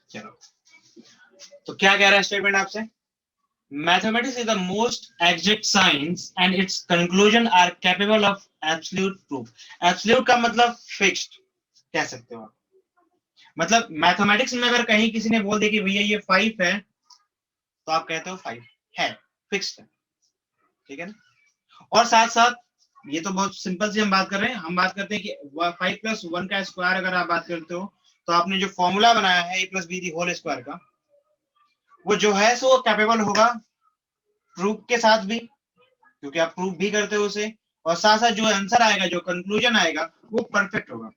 चलो, तो क्या कह रहा है स्टेटमेंट आपसे? Mathematics is the most exact science and its conclusion are capable of absolute proof. Absolute का मतलब फिक्स्ड कह सकते हो आप। मतलब मैथमेटिक्स में अगर कहीं किसी ने बोल दिया कि भैया ये 5 है, तो आप कहते हो 5 है, फिक्स्ड है, ठीक है ना। और साथ साथ ये तो बहुत सिंपल सी हम बात कर रहे हैं, हम बात करते हैं कि 5 प्लस 1 का स्क्वायर अगर आप बात करते हो, तो आपने जो फॉर्मूला बनाया है a plus B the whole square का, वो जो है सो कैपेबल होगा प्रूफ के साथ भी, क्योंकि आप प्रूफ भी करते हो उसे, और साथ साथ जो आंसर आएगा, जो कंक्लूजन आएगा, वो परफेक्ट होगा,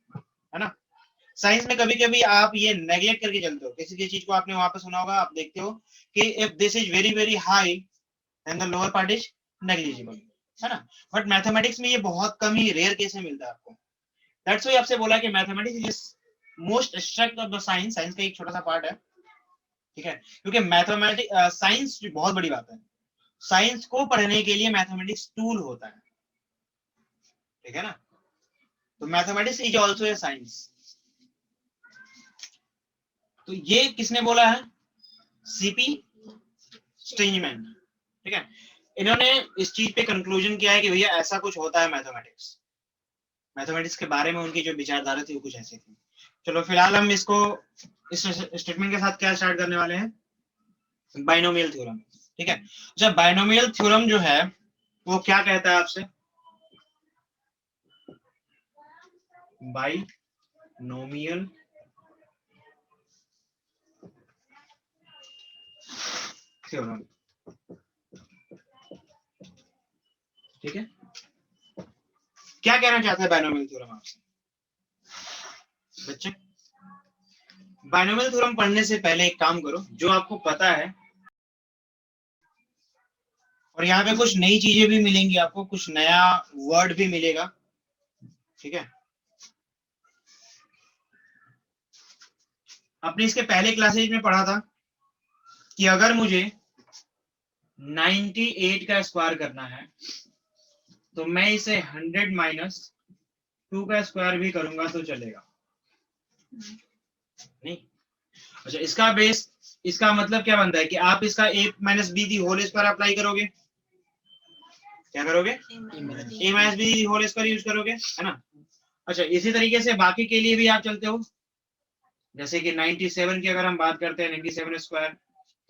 है ना। साइंस में कभी कभी आप ये नेग्लेक्ट करके चलते हो, किसी चीज को आपने वहां पे सुना होगा, आप देखते हो कि if this is very very high then the lower part is negligible, है ना। बट मैथमेटिक्स में ये बहुत कम ही रेयर केस में मिलता है आपको। दैट्स व्हाई आपसे बोला कि mathematics is most abstract of the science, science का एक छोटा सा पार्ट है, ठीक है। क्योंकि मैथमेटिक्स साइंस बहुत बड़ी बात है, साइंस को पढ़ने के लिए मैथमेटिक्स टूल होता है, ठीक है ना। तो mathematics is also a science. तो ये किसने बोला है? सीपी स्ट्रिंजमैन, ठीक है। इन्होंने इस चीज पे कंक्लूजन किया है कि भैया ऐसा कुछ होता है मैथमेटिक्स। मैथमेटिक्स के बारे में उनकी जो विचारधारा थी वो कुछ ऐसी थी। चलो फिलहाल हम इसको इस स्टेटमेंट के साथ क्या स्टार्ट करने वाले हैं? बाइनोमियल थ्योरम, ठीक है। अच्छा, बाइनोमियल थ्योरम जो है वो क्या कहता है आपसे? बाइनोमियल थ्योरम, ठीक है। क्या कहना चाहता है बाइनोमियल थ्योरम आपसे बच्चे? बाइनोमियल थ्योरम पढ़ने से पहले एक काम करो, जो आपको पता है, और यहाँ पे कुछ नई चीजें भी मिलेंगी आपको, कुछ नया वर्ड भी मिलेगा, ठीक है। आपने इसके पहले क्लासेज में पढ़ा था कि अगर मुझे 98 का स्क्वायर करना है, तो मैं इसे 100 माइनस 2 का स्क्वायर भी करूंगा तो चलेगा नहीं? अच्छा, इसका बेस, इसका मतलब क्या बनता है कि आप इसका a minus B the whole square apply करोगे, क्या करोगे? a minus B the whole square use करोगे, है ना। अच्छा, इसी तरीके से बाकी के लिए भी आप चलते हो, जैसे कि 97 की अगर हम बात करते हैं 97 स्क्वायर,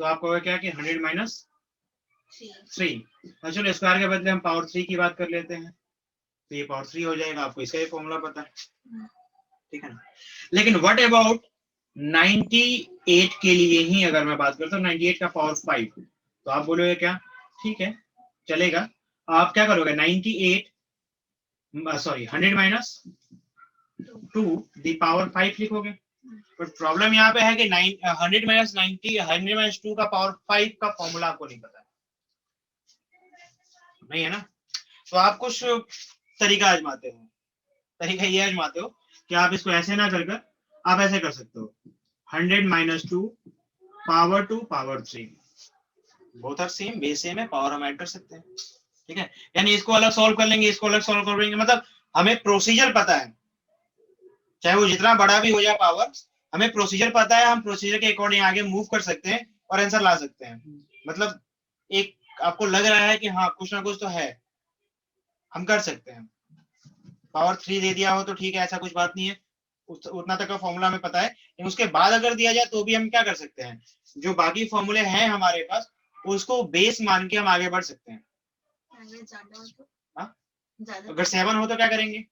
तो आपको होगा क्या कि 100 माइनस 3। चलो स्क्वायर के बदले हम पावर 3 की बात कर लेते हैं, तो ये पावर 3 हो जाएगा, आपको इसका भी फॉर्मूला पता है, ठीक है ना। लेकिन व्हाट अबाउट 98 के लिए ही अगर मैं बात करता हूँ 98 का पावर 5, तो आप बोलोगे क्या? ठीक है, चलेगा। आप क्या करोगे? 98 सॉरी 100 माइनस 2 दी पावर 5 लिखोगे। बट प्रॉब्लम यहाँ पे है कि 100 माइनस 90, 100 माइनस 2 का पावर 5 का फॉर्मूला आपको नहीं पता है, नहीं है ना। तो आप कुछ तरीका आजमाते हो, तरीका ये आजमाते हो कि आप इसको ऐसे ना कर कर आप ऐसे कर सकते हो, 100 minus 2 power 2 power 3, both are same, base same है, पावर हम ऐड कर सकते हैं, ठीक है। यानी इसको अलग सॉल्व कर लेंगे, इसको अलग सॉल्व कर लेंगे, मतलब हमें प्रोसीजर पता है, चाहे वो जितना बड़ा भी हो जाए पावर, हमें प्रोसीजर पता है, हम प्रोसीजर के अकॉर्डिंग आगे मूव कर सकते हैं और आंसर ला सकते हैं। मतलब एक आपको लग रहा है कि हाँ कुछ ना कुछ तो है, हम कर सकते हैं। पावर 3 दे दिया हो तो ठीक है, ऐसा कुछ बात नहीं है, उतना तक का फॉर्मूला हमें पता है, लेकिन उसके बाद अगर दिया जाए तो भी हम क्या कर सकते हैं, जो बाकी फॉर्मूले हैं हमारे पास उसको बेस मान के हम आगे बढ़ सकते हैं। अगर 7 हो तो क्या करेंगे?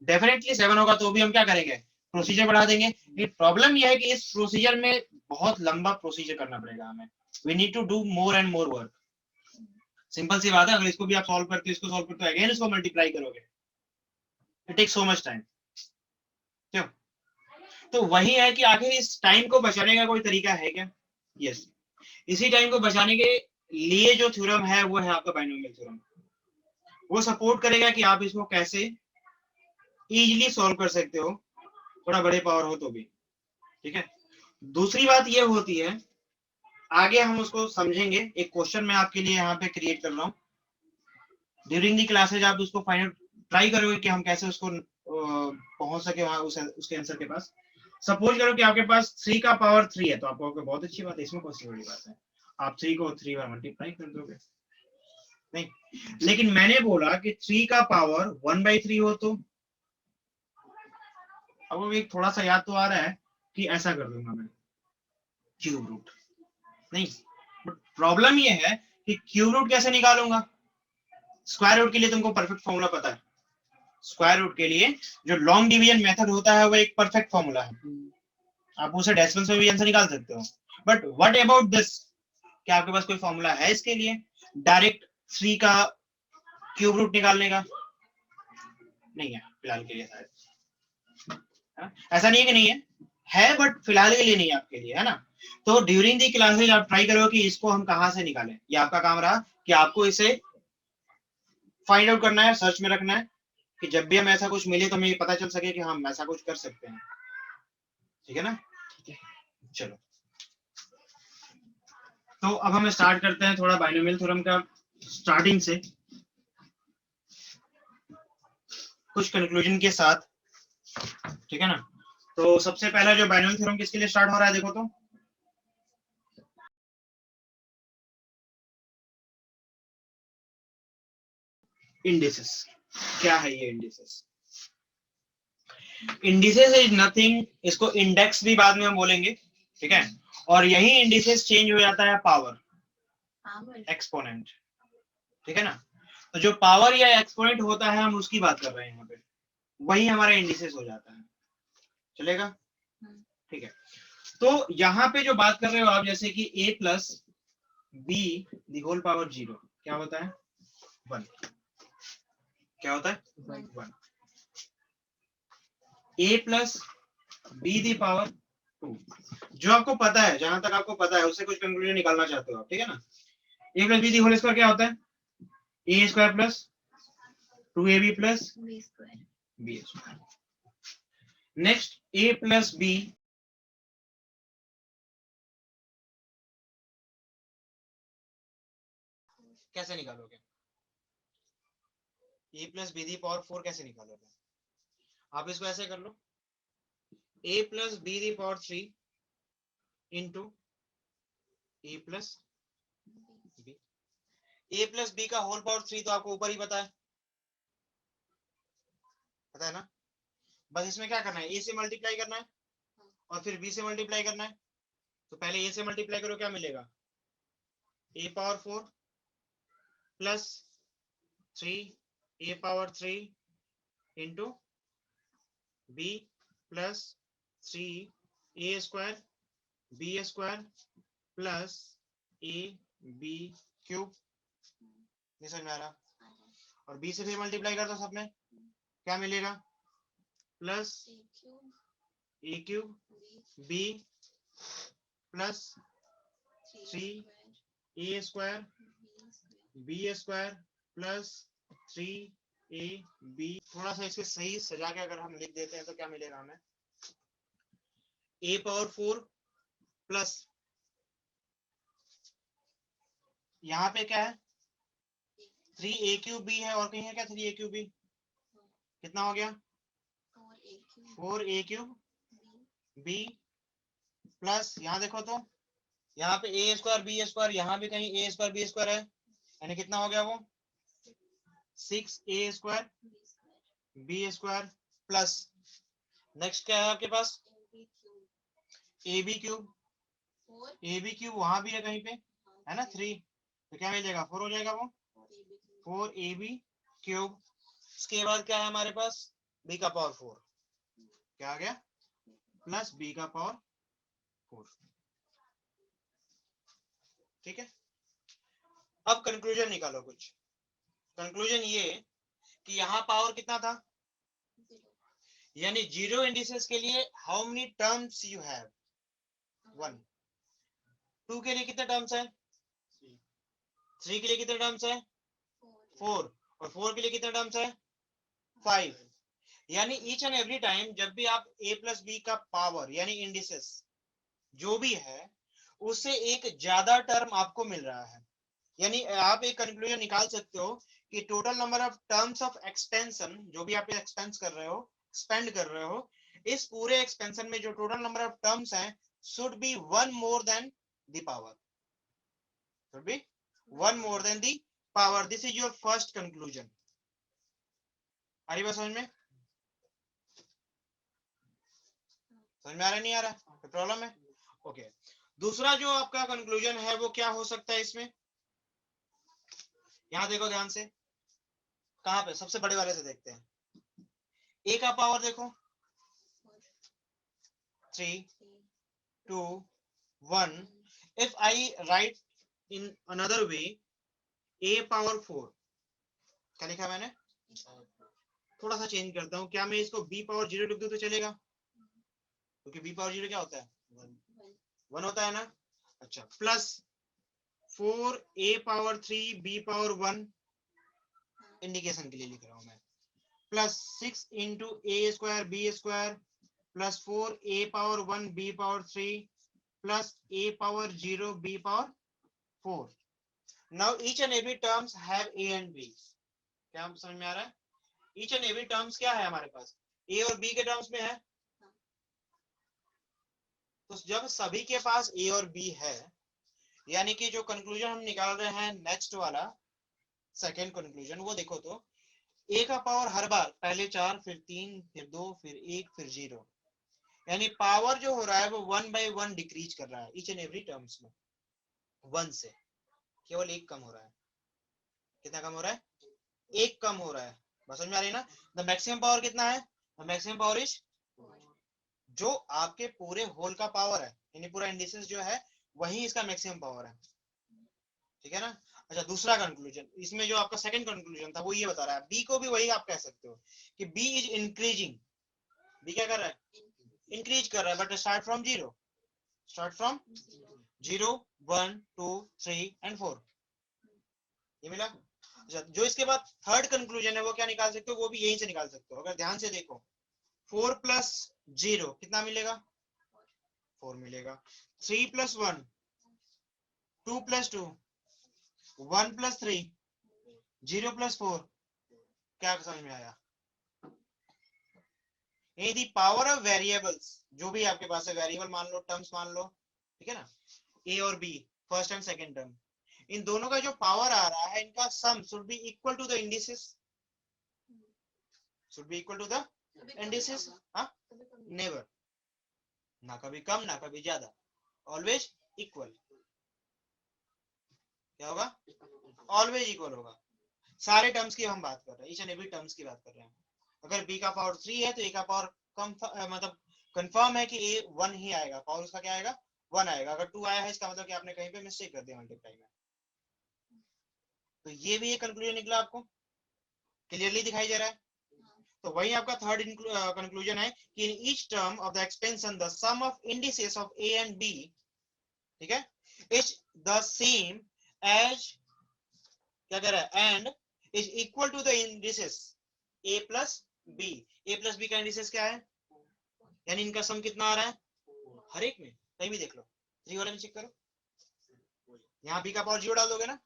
डेफिनेटली 7 होगा तो भी हम क्या करेंगे? प्रोसीजर बढ़ा देंगे। प्रॉब्लम यह है कि इस प्रोसीजर में बहुत लंबा प्रोसीजर करना पड़ेगा हमें, we need to do more and more work. Simple सी बात है, अगर इसको भी आप सॉल्व करते हो, इसको सॉल्व करते हो, अगेन इसको मल्टीप्लाई करोगे, it takes so much time, क्यों? तो वही है कि आखिर इस टाइम को बचाने का कोई तरीका है क्या? यस, इसी टाइम को बचाने के लिए जो थ्योरम है वो है आपका बाइनोमियल थ्योरम। वो सपोर्ट करेगा कि आप इसको कैसे इजीली सॉल्व कर सकते हो, थोड़ा बड़े पावर हो तो भी, ठीक है। दूसरी बात ये होती है, आगे हम उसको समझेंगे, एक क्वेश्चन मैं आपके लिए यहाँ पे क्रिएट कर रहा हूँ, ड्यूरिंग दी क्लासेज आप उसको फाइंड ट्राई करोगे कि हम कैसे उसको पहुंच सके वहां उसके आंसर के पास। सपोज करो कि आपके पास 3 का पावर 3 है, तो आपको बहुत अच्छी बात है, इसमें कौन सी बड़ी बात है, आप 3 को 3 बार मल्टीप्लाई कर दोगे, नहीं। लेकिन मैंने बोला कि 3 का पावर 1/3 हो तो, अब वो एक थोड़ा सा याद तो आ रहा है कि ऐसा कर दूंगा मैं, क्यूब रूट, नहीं, बट प्रॉब्लम ये है कि क्यूब रूट कैसे निकालूंगा। स्क्वायर रूट के लिए तुमको परफेक्ट फॉर्मूला पता है, स्क्वायर रूट के लिए जो लॉन्ग डिवीजन मेथड होता है वो एक परफेक्ट फॉर्मूला है, आप उसे डेसिमल्स में भी आंसर निकाल सकते हो। बट व्हाट अबाउट दिस, क्या आपके पास कोई फॉर्मूला है इसके लिए डायरेक्ट 3 का क्यूब रूट निकालने का? नहीं है फिलहाल के लिए शायद, ऐसा नहीं है कि नहीं है बट फिलहाल के लिए नहीं है आपके लिए, है ना। तो ड्यूरिंग दी क्लासेज आप ट्राई करो कि इसको हम कहां से निकालें, ये आपका काम रहा कि आपको इसे फाइंड आउट करना है, सर्च में रखना है, कि जब भी हम ऐसा कुछ मिले तो हमें पता चल सके कि हम ऐसा कुछ कर सकते हैं, ठीक है ना। चलो, तो अब हम स्टार्ट करते हैं थोड़ा बाइनोमियल थ्योरम का, स्टार्टिंग से कुछ कंक्लूजन के साथ, ठीक है ना। तो सबसे पहला जो बाइनोमियल थ्योरम किसके लिए स्टार्ट हो रहा है, देखो तो इंडिसेस। क्या है ये इंडिसेस? इंडिसेस इज नथिंग, इसको इंडेक्स भी बाद में हम बोलेंगे, ठीक है। और यही इंडिसेस चेंज हो जाता है पावर, एक्सपोनेंट, ठीक है ना। तो जो पावर या एक्सपोनेंट होता है हम उसकी बात कर रहे हैं यहाँ पे, वही हमारा इंडिसेस हो जाता है, चलेगा, ठीक है। तो यहाँ पे जो बात कर रहे हो आप, जैसे कि a plus B the whole power 0 क्या होता है, 1, क्या होता है 1, a plus B the power 2, जो आपको पता है, जहां तक आपको पता है उससे कुछ कंक्लूजन निकालना चाहते हो आप, ठीक है ना। a plus B the whole square क्या होता है, a square plus 2ab plus b square. Next a plus b कैसे निकालोगे, a plus B the power 4 कैसे निकालोगे, आप इसको ऐसे कर लो, a plus B the power 3 into a plus b, a plus b का होल पावर 3 तो आपको ऊपर ही पता है ना। बस इसमें क्या करना है, a से मल्टीप्लाई करना है और फिर b से मल्टीप्लाई करना है। तो पहले a से मल्टीप्लाई करो, क्या मिलेगा, a power 4 plus 3 a power 3 into b plus 3 a square b square plus a b cube, नहीं समझ में आ रहा। और b से फिर मल्टीप्लाई कर दो सब में, क्या मिलेगा, plus a cube b plus 3 a square b square plus 3 a b। थोड़ा सा इसके सही सजा के अगर हम लिख देते हैं तो क्या मिलेगा हमें, a पावर 4 प्लस यहाँ पे क्या है 3a क्यूब b है, और कहीं है क्या 3a क्यूब b, कितना हो गया 4a क्यूब b प्लस यहाँ देखो तो यहाँ पे a स्क्वायर b स्क्वायर, यहाँ भी कहीं a स्क्वायर b स्क्वायर है, यानी कितना हो गया वो 6a square b square plus next क्या है आपके पास ab क्यूब वहां भी है कहीं पे, है ना 3, तो क्या मिलेगा 4 हो जाएगा वो 4ab क्यूब। इसके बाद क्या है हमारे पास b का पावर 4, क्या आ गया प्लस b का पावर 4, ठीक है। अब कंक्लूजन निकालो कुछ, कंक्लूजन ये कि यहाँ पावर कितना था, यानी 0 इंडिसेस के लिए how many terms you have, 1, 2 के लिए कितने टर्म्स है, 3 के लिए कितने टर्म्स है 4, और 4 के लिए कितने टर्म्स है 5। यानी ईच एंड एवरी टाइम जब भी आप a प्लस बी का पावर यानी इंडिसेस जो भी है उससे एक ज्यादा टर्म आपको मिल रहा है, यानी आप एक कंक्लूजन निकाल सकते हो कि total number of terms of extension जो भी आप एक्सपेंस कर रहे हो, स्पेंड कर रहे हो, इस पूरे एक्सपेंशन में जो टोटल नंबर ऑफ टर्म्स हैं should be one more than the power, should be one more than the power. This is your first conclusion. आ रही बात समझ में? समझ में आ रहा नहीं आ रहा? कोई प्रॉब्लम है? ओके. दूसरा जो आपका कंक्लूजन है वो क्या हो सकता है इसमें? यहां देखो ध्यान से, कहां पे? सबसे बड़े वाले से देखते हैं. ए का पावर देखो 3 2 1. If I write in another way, a power 4, क्या लिखा मैंने? थोड़ा सा चेंज करता हूं. क्या मैं इसको b पावर 0 लिख दूं तो चलेगा? क्योंकि b पावर 0 क्या होता है? 1 होता है ना. अच्छा, plus 4 a power 3 b power 1, indication के लिए लिख रहा हूं मैं. Plus 6 into a square b square plus 4 a power 1 b power 3 plus a power 0 b power 4. Now each and every terms have a and b. क्या हम समझ में आ रहा है? each and every terms क्या है हमारे पास? a और b के टर्म्स में है. तो जब सभी के पास a और b है, यानी कि जो कंक्लूजन हम निकाल रहे हैं नेक्स्ट वाला सेकेंड कंक्लूजन, वो देखो तो a का पावर हर बार पहले 4 फिर 3 फिर 2 फिर 1 फिर 0, यानी पावर जो हो रहा है वो 1 by 1 डिक्रीज कर रहा है ईच एंड एवरी टर्म्स में. 1 से केवल एक कम हो रहा है. कितना कम हो रहा है? एक कम हो रहा है. बस समझ में आ रही है ना? द मैक्सिमम पावर कितना है? द मैक्सिमम पावर इज जो आपके पूरे होल का पावर है, यानी पूरा इंडिसेस जो है वही इसका मैक्सिमम पावर है. ठीक है ना? अच्छा, दूसरा कंक्लूजन इसमें जो आपका सेकंड कंक्लूजन था वो ये बता रहा है, बी को भी वही आप कह सकते हो कि बी इज इंक्रीजिंग. बी क्या कर रहा है? इंक्रीज कर रहा है, but start from 0. Start from 0 1 2 3 and 4. ये मिला. अच्छा, जो इसके बाद थर्ड कंक्लूजन है वो क्या निकाल सकते हो? वो भी यहीं से निकाल सकते हो. अगर ध्यान से देखो, 4 प्लस 0 कितना मिलेगा? 4 मिलेगा. 3 प्लस 1 2 प्लस 2 1 प्लस 3 0 प्लस 4. क्या समझ में आया? यदि पावर ऑफ वेरिएबल्स जो भी आपके पास है, वेरिएबल मान लो, टर्म्स मान लो, ठीक है ना, ए और b, first and second term, इन दोनों का जो पावर आ रहा है इनका sum should be equal to the indices. Should be equal to the indices. हाँ, नेवर. ना कभी कम ना कभी ज्यादा, ऑलवेज इक्वल. क्या होगा? ऑलवेज इक्वल होगा. सारे टर्म्स की हम बात कर रहे हैं, ईच एंड एवरी टर्म्स की बात कर रहे हैं. अगर b का पावर 3 है तो a का पावर कम, मतलब कंफर्म है कि a 1 ही आएगा, पावर उसका क्या आएगा? 1 आएगा. अगर 2 आया है इसका मतलब कि आपने कहीं पे मिस्टेक कर दिया मल्टीप्लाई में. तो ये भी एक कंक्लूजन निकला. आपको क्लियरली दिखाई दे रहा है? तो वही आपका थर्ड कंक्लूजन है कि in each term of the expansion the sum of indices of a and b, ठीक है, इज द सेम एज, क्या कह रहा है, and is equal to the indices a plus b. a plus b का indices क्या है? यानी इनका सम कितना आ रहा है? हर एक में कहीं भी देख लो, 3 वाले में चेक करो. यहाँ b का पावर 0 डाल दोगे ना?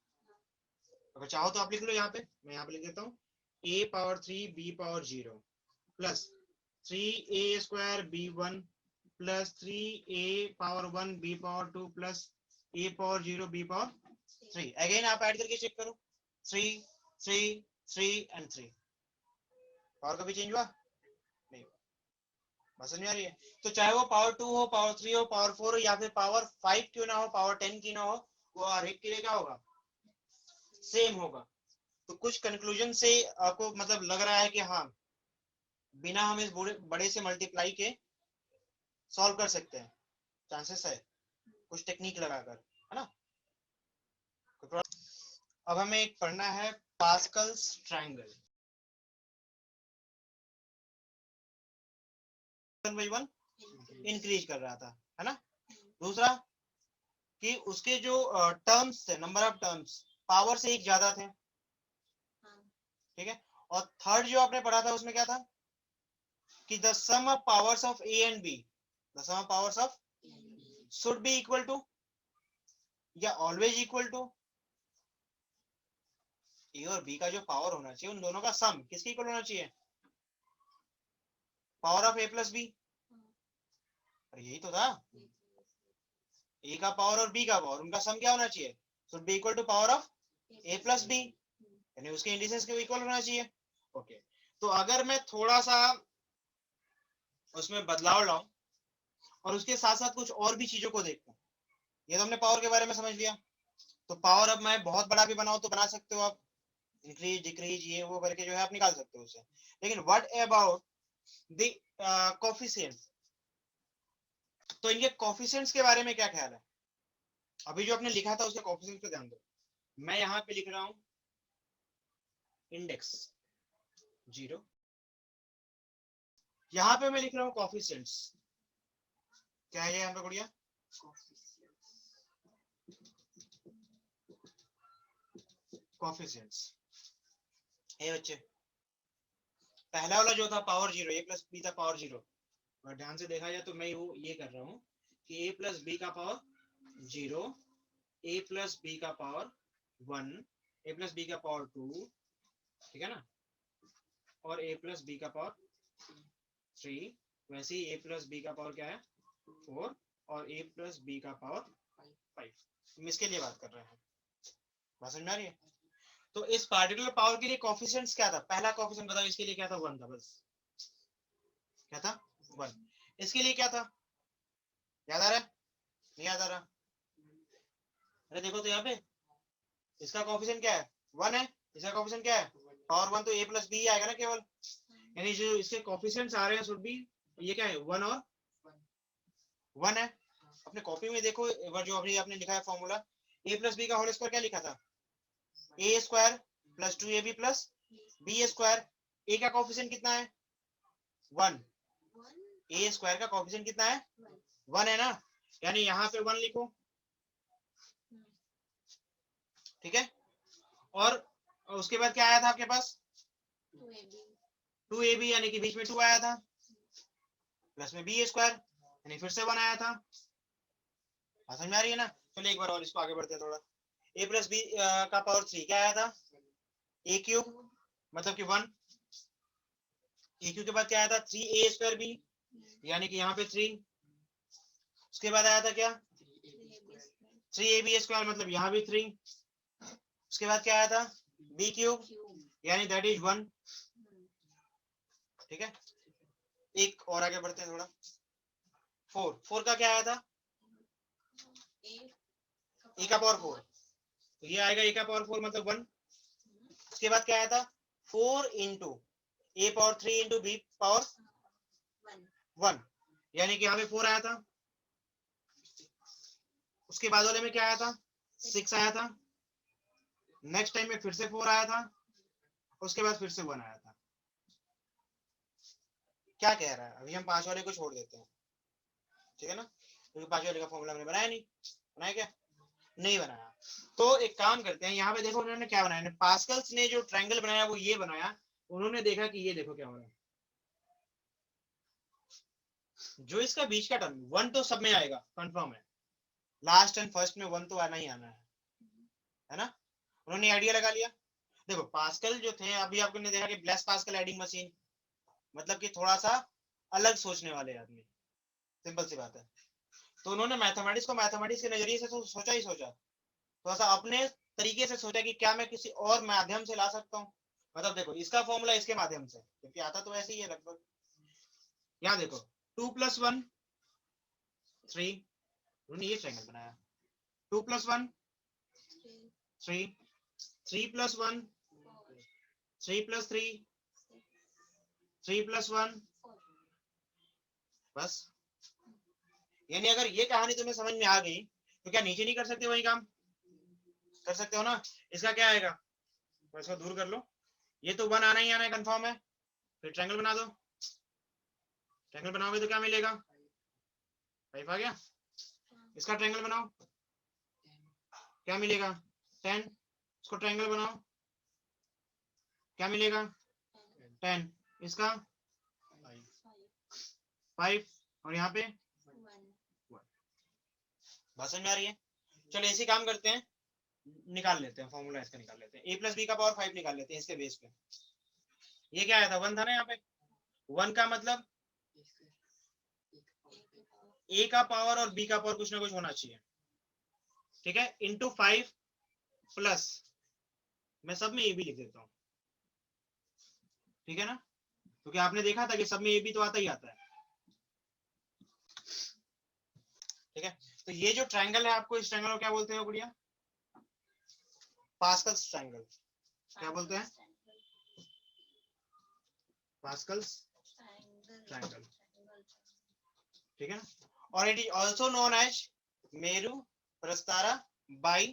अगर चाहो तो आप लिख लो यहाँ पे, मैं यहाँ पे लिख देता हूँ a power 3 b power 0 plus 3a square b1 plus 3a power 1 b power 2 plus a power 0 b power 3. Again आप ऐड करके चेक करो, 3 3 3 एंड 3. पावर कभी चेंज हुआ नहीं? समझ में आ रही है? तो चाहे वो पावर 2 हो, पावर 3 हो, पावर 4 हो, या फिर पावर 5 क्यों ना हो, पावर 10 की ना हो, वो हर एक के लिए क्या होगा? सेम होगा. तो कुछ कंक्लूजन से आपको मतलब लग रहा है कि हाँ, बिना हम इस बड़े से मल्टीप्लाई के सॉल्व कर सकते हैं, चांसेस है कुछ टेक्निक लगाकर, है ना? अब हमें एक पढ़ना है पास्कल्स ट्रायंगल. 1 इंक्रीज कर रहा था, है ना? दूसरा कि उसके जो टर्म्स थे, नंबर ऑफ टर्म्स पावर से एक ज्यादा थे. ठीक है. और थर्ड जो आपने पढ़ा था उसमें क्या था कि the sum of powers of a and b, the sum of powers of should be equal to या ऑलवेज इक्वल टू ए और बी का जो पावर होना चाहिए उन दोनों का सम किसके इक्वल होना चाहिए? Power of a plus b. अरे यही तो था, ए का पावर और बी का पावर, उनका सम क्या होना चाहिए, should be equal to power of a plus b, यानी उसके इंडिसेस के इक्वल होना चाहिए। ओके, तो अगर मैं थोड़ा सा उसमें बदलाव लाऊं और उसके साथ साथ कुछ और भी चीजों को देखूं, ये तो हमने पावर के बारे में समझ लिया, तो पावर अब मैं बहुत बड़ा भी बनाऊं तो बना सकते हो आप, इंक्रीज डिक्रीज ये वो करके जो है आप निकाल सकते हो उसे। लेकिन व्हाट अबाउट द कोफिशिएंट, तो इनके कोफिशिएंट्स के बारे में क्या ख्याल है? अभी जो आपने लिखा था उसके कोफिशिएंट्स पे ध्यान दो, मैं यहाँ पे लिख रहा हूँ इंडेक्स 0, यहाँ पे मैं लिख रहा हूँ कोफिशिएंट्स, क्या है यहाँ पे गुड़िया, कोफिशिएंट्स। ये बच्चे पहला वाला जो था पावर 0, ए प्लस बी था पावर 0, और ध्यान से देखा जाए तो मैं ये कर रहा हूँ कि ए प्लस बी का पावर 0, ए प्लस बी का पावर 1, ए प्लस बी का पावर 2, ठीक है ना, और ए प्लस बी का पावर 3, वैसे ही ए प्लस बी का पावर क्या है 4, और ए प्लस बी का पावर 5। हम इसके लिए बात कर रहे हैं, बात समझ में आ रही है? तो इस पार्टिकुलर पावर के लिए कोफिशिएंट्स क्या था, पहला कोफिशिएंट बताओ, इसके लिए क्या था 1 था, बस क्या था 1, इसके लिए क्या था, याद आ रहा है, नहीं याद आ रहा, अरे देखो तो यहाँ पे इसका कोफिशिएंट क्या है 1 है, इसका कोफिशिएंट क्या है पावर 1, तो ए प्लस बी आएगा ना केवल, यानी जो इसके कोफिशिएंट्स आ रहे हैं शुड बी, ये क्या है 1 और 1 है। अपने कॉपी में देखो जो अभी आपने लिखा है फॉर्मूला, ए प्लस बी का होल स्क्वायर क्या लिखा था, a square plus 2ab plus b square, a का कोफिशिएंट कितना है 1, ए स्क्वायर का कोफिशिएंट कितना है 1 है ना, यानी यहाँ पे 1 लिखो, ठीक है, और उसके बाद क्या आया था आपके पास 2ab, यानी कि बीच में 2 आया था, प्लस में बी स्क्वायर यानी फिर से 1 आया था, समझ में आ रही है ना। चलिए एक बार और इसको आगे बढ़ते हैं थोड़ा, ए प्लस बी का पावर 3 क्या आया था ए क्यूब, मतलब कि 1, ए क्यूब के बाद क्या आया था 3a स्क्वायर बी, यानी कि यहाँ पे 3, उसके बाद आया था क्या 3ab स्क्वायर, मतलब यहाँ भी 3, उसके बाद क्या आया था बी क्यूब, यानी दैट इज 1, ठीक है। एक और आगे बढ़ते हैं थोड़ा, 4 का क्या आया था ए का पावर 4, तो ये आएगा ए का पावर 4 मतलब 1, उसके बाद क्या आया था 4 इंटू ए पावर 3 इंटू बी पावर 1, यानी कि यहाँ पे 4 आया था, उसके बाद वाले में क्या आया था 6 आया था, नेक्स्ट टाइम में फिर से 4 आया था, उसके बाद फिर से 1 आया था। क्या कह रहा है, अभी हम 5 वाले को छोड़ देते हैं, ठीक है ना, क्योंकि 5 वाले का फॉर्मूला हमने बनाया नहीं, बनाया क्या नहीं बनाया, तो एक काम करते हैं, यहाँ पे देखो उन्होंने क्या बनाया, पास्कल्स ने जो ट्रायंगल बनाया वो ये बनाया, उन्होंने देखा कि ये देखो क्या हो रहा है, जो इसका बीच का टर्म 1 तो सब में आएगा कंफर्म है, लास्ट एंड फर्स्ट में 1 तो आना ही आना है ना, उन्होंने आइडिया लगा लिया। देखो पास्कल जो थे, अभी आपको ने देखा कि ब्लेस पास्कल एडिंग मशीन, मतलब कि थोड़ा सा अलग सोचने वाले आदमी, सिंपल सी बात है, तो उन्होंने मैथमेटिक्स को मैथमेटिक्स के नजरिए से तो सोचा ही सोचा, थोड़ा सा अपने तरीके से सोचा कि क्या मैं किसी और माध्यम से ला सकता हूँ, मतलब देखो इसका फॉर्मूला इसके माध्यम से, क्योंकि आता तो ऐसे ही है लगभग, यहाँ देखो 2 + 1 3, उन्होंने ये ट्रायंगल बनाया, 2 + 1 3, 3 + 1 3 + 3 3 + 1, बस, यानी अगर ये कहानी तुम्हें समझ में आ गई तो क्या नीचे नहीं कर सकते वही काम कर सकते हो ना, इसका क्या आएगा, तो इसको दूर कर लो, ये तो 1 आना ही आना है कंफर्म है, फिर ट्रायंगल बना दो, ट्रायंगल बनाओगे तो क्या मिलेगा 5 आ गया, इसका ट्रायंगल बनाओ क्या मिलेगा 10, इसको ट्रायंगल बनाओ क्या मिलेगा 10, इसका 5, और यहाँ पे 1, बात समझ में आ रही है। चलो ऐसे काम करते हैं, निकाल लेते हैं फॉर्मूला इसका, निकाल लेते हैं ए प्लस बी का पावर 5 निकाल लेते हैं इसके बेस पे, ये क्या आया था 1 था ना, यहाँ पे 1 का मतलब ए का पावर और बी का पावर कुछ ना कुछ होना चाहिए, ठीक है, इंटू 5 प्लस, मैं सब में ए भी लिख देता हूँ, ठीक है ना, क्योंकि आपने देखा था कि सब में ए भी तो आता ही आता है, ठीक है। तो ये जो ट्रायंगल है, आपको इस ट्रायंगल को क्या बोलते हैं गुड़िया? Pascal's triangle. क्या बोलते हैं? पास्कल्स ट्रायंगल, ठीक है ना। और it is also known as Meru Prastara by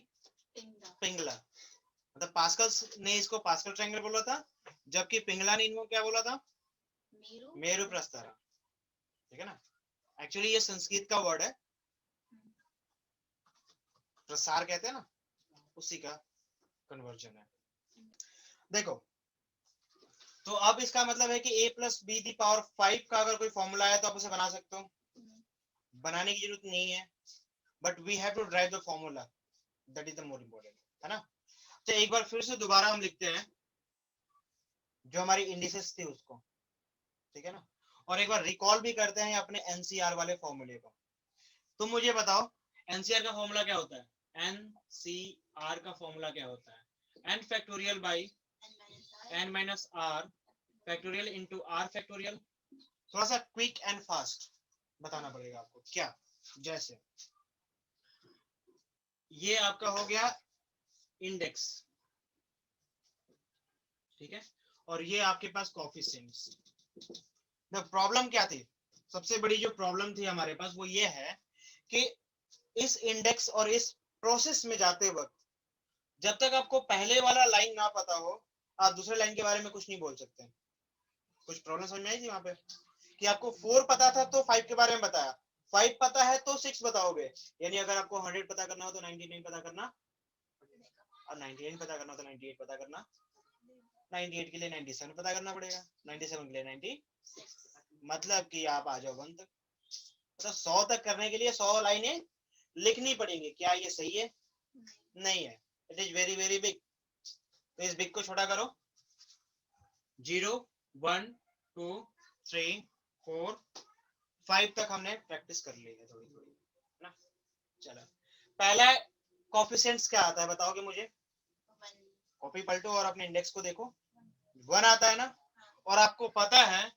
Pingala. मतलब पास्कल्स ने इसको पास्कल ट्रायंगल बोला था, जबकि पिंगला ने इनको क्या बोला था? मेरू प्रस्तारा, ठीक है ना। एक्चुअली ये संस्कृत का वर्ड है, प्रसार कहते हैं ना, उसी का कन्वर्जन है। देखो, तो अब इसका मतलब है कि a plus B the power 5 का अगर कोई फॉर्मूला है तो आप उसे बना सकते हो, बनाने की जरूरत नहीं है, but we have to drive the formula, that is the more important, है ना। तो एक बार फिर से दोबारा हम लिखते हैं जो हमारी इंडिसेस थी उसको, ठीक है ना, और एक बार रिकॉल भी करते हैं अपने एनसीआर वाले फॉर्मूले को। तो मुझे बताओ एनसीआर का फॉर्मूला क्या होता है? एनसीआर का फॉर्मूला क्या होता है? N factorial by n minus r factorial into r factorial. थोड़ा सा क्विक एंड फास्ट बताना पड़ेगा आपको। क्या? जैसे ये आपका हो गया इंडेक्स, ठीक है, और ये आपके पास कोफिशिएंट्स। द प्रॉब्लम क्या थी? सबसे बड़ी जो प्रॉब्लम थी हमारे पास वो ये है कि इस इंडेक्स और इस प्रोसेस में जाते वक्त जब तक आपको पहले वाला लाइन ना पता हो, आप दूसरे लाइन के बारे में कुछ नहीं बोल सकते। कुछ प्रॉब्लम समझ में आई थी वहां पे कि आपको 4 पता था तो 5 के बारे में बताया, 5 पता है तो 6 बताओगे, यानी अगर आपको 100 पता करना हो तो 99 पता करना, और 99 पता करना हो तो 98 पता करना, 98 के लिए 97 पता करना पड़ेगा, 97 के लिए 90, मतलब कि आप आ जाओ 1 तक। मतलब 100 तक करने के लिए 100 लाइनें लिखनी पड़ेंगी। क्या ये सही है? नहीं है। It is very very big. तो इस बिग को छोटा करो, 0 1 2 3 4 5 तक हमने प्रैक्टिस कर ली है थोड़ी थोड़ी ना। चलो, पहला कोफिशिएंट्स क्या आता है बताओगे मुझे? कॉपी पलटो और अपने इंडेक्स को देखो, 1 आता है ना, और आपको पता है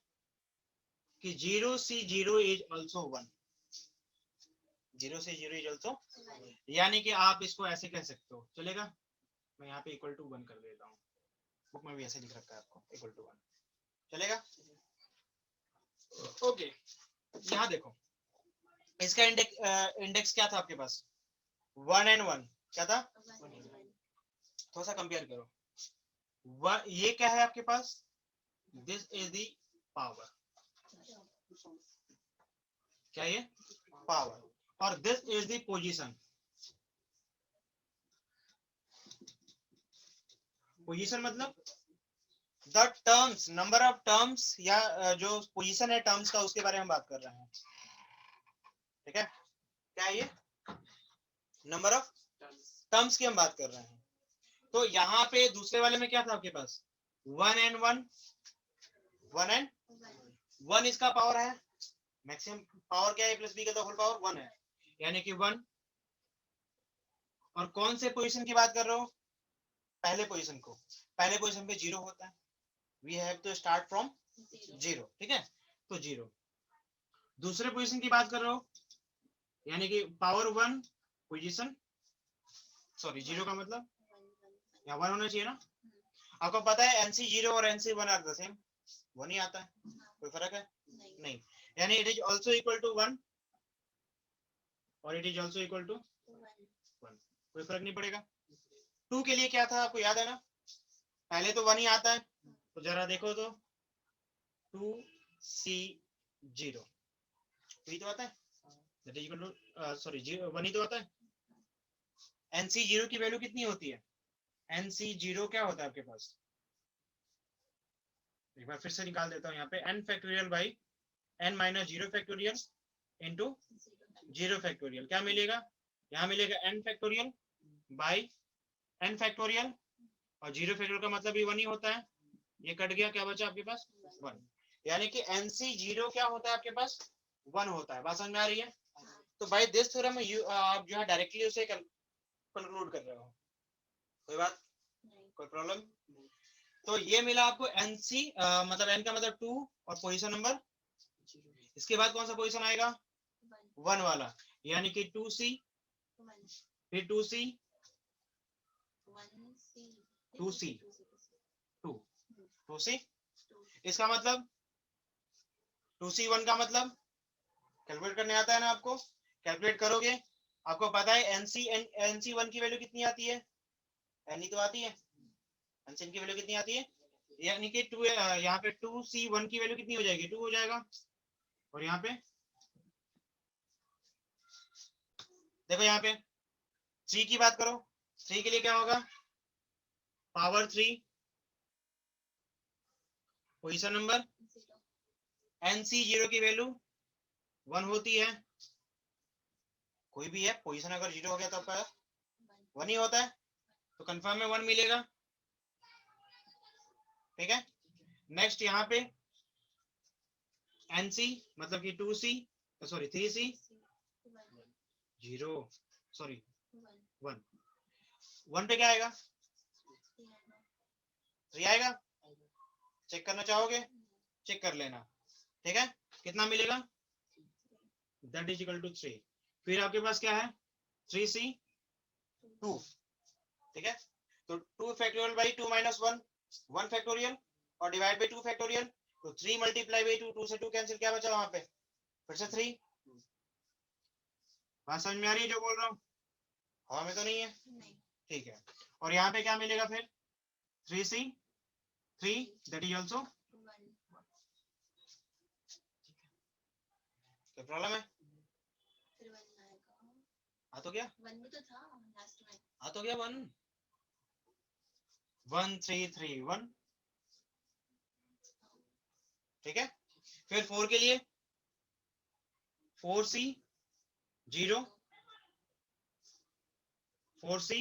कि 0C0 is also 1, 0C0 is also, यानी कि आप इसको ऐसे कह सकते हो, चलेगा? मैं यहाँ पे इक्वल टू 1 कर देता हूँ, बुक में भी ऐसे लिख रखा है आपको, इक्वल टू 1, चलेगा? ओके, यहाँ देखो इसका इंडेक्स क्या था आपके पास? 1 and 1 क्या था? थोड़ा सा कंपेयर करो, ये क्या है आपके पास? दिस इज द पावर, क्या ये? पावर, और this is the position. Position मतलब the terms, number of terms, या जो पोजीशन है टर्म्स का उसके बारे में बात कर रहे हैं, ठीक है। क्या ये? नंबर ऑफ टर्म्स की हम बात कर रहे हैं। तो यहाँ पे दूसरे वाले में क्या था आपके पास? 1 and 1, 1 and 1 इसका पावर है, मैक्सिमम पावर क्या है? प्लस बी का होल पावर 1 है, यानी कि 1। और कौन से पोजीशन की बात कर रहे हो? पहले पोजीशन को, पहले पोजीशन पे 0 होता है, we have to start from 0, ठीक है, तो 0। दूसरे पोजीशन की बात कर रहे हो, यानी कि पावर 1 पोजीशन, सॉरी 0 का मतलब यहाँ 1 होना चाहिए ना। आपको पता है NC0 और NC1 आर द सेम, 1 ही आता है, कोई फर्क है? नहीं, यानी it is also equal to 1 और it is also equal to 1, कोई फर्क नहीं पड़ेगा। 2 के लिए क्या था आपको याद है ना? पहले तो 1 ही आता है, तो जरा देखो तो 2C0 तो आता है, that is equal to sorry 1 ही तो आता है। NC0 की वैल्यू कितनी होती है? NC0 क्या होता है आपके पास? एक बार फिर से निकाल देता हूँ यहाँ पे, n factorial by n minus 0 factorial into 0 factorial, क्या मिलेगा? यहाँ मिलेगा n factorial by n factorial, और 0 फैक्टोरियल का मतलब भी 1 ही होता है, ये कट गया, क्या बचा आपके पास? 1, यानी कि NC0 क्या होता है आपके पास? 1 होता है। बात समझ में आ रही है? तो बाय दिस थ्योरम आप जो है डायरेक्टली उसे कंक्लूड कर रहे हो, कोई बात नहीं, कोई प्रॉब्लम। तो ये मिला आपको एनसी, मतलब एन का मतलब 2 और पोजीशन नंबर, इसके बाद कौन सा पोजीशन आएगा 1 वाला, यानी कि 2C, फिर 2C, 2C, 2C, इसका मतलब 2C1 का मतलब कैलकुलेट करने आता है ना आपको, कैलकुलेट करोगे, आपको पता है NC1 की वैल्यू कितनी आती है, एन तो आती है, NC की वैल्यू कितनी आती है, यानी कि 2, यहाँ पे 2C1 की वैल्यू कितनी हो जाएगी, 2 हो जाएगा। और यहाँ पे देखो, यहाँ पे 3 की बात करो, 3 के लिए क्या होगा, पावर 3, पोजीशन नंबर, NC0 की वैल्यू 1 होती है, कोई भी है पोजीशन अगर 0 हो गया तो आपका 1 ही होता है, तो कंफर्म में 1 मिलेगा, ठीक है। नेक्स्ट यहाँ पे NC मतलब कि 2C, सॉरी 3C, 0, सॉरी 1, 1 पे क्या आएगा, 3 आएगा, चेक करना चाहोगे, चेक कर लेना, ठीक है, कितना मिलेगा, दैट इज इक्वल टू 3। फिर आपके पास क्या है 3C 2, ठीक है, तो 2 फैक्टोरियल बाई 2 माइनस 1, 1 फैक्टोरियल, और डिवाइड बाई 2 फैक्टोरियल, तो 3 मल्टीप्लाई बाई 2, 2 से 2 कैंसिल, क्या बचा वहां पे, फिर से 3। बात समझ में आ रही है जो बोल रहा हूँ, हवा में तो नहीं है, ठीक है। और यहाँ पे क्या मिलेगा फिर 3C 3, दैट इज ऑल्सो, क्या प्रॉब्लम है, आ तो गया, आ तो गया 1, 1 3 3 1, ठीक है। फिर 4 के लिए 4C 0, 4C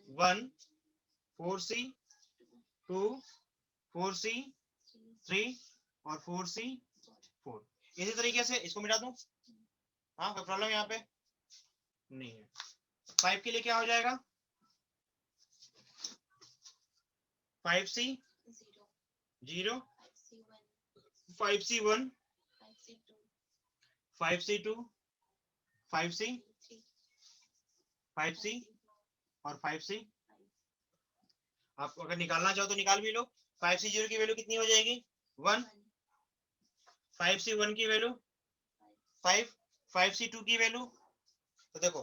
1, 4C 2, 4C 3 और 4C 4। इसी तरीके से इसको मिटा दूं, हाँ कोई प्रॉब्लम यहाँ पे नहीं है। 5 के लिए क्या हो जाएगा 5C 0, 5C 1, 5C 2, 5C, 5C और 5C। आप अगर निकालना चाहो तो निकाल भी लो। 5C0 की वैल्यू कितनी हो जाएगी 1, 5C1 की वैल्यू 5, 5C2 की वैल्यू, तो देखो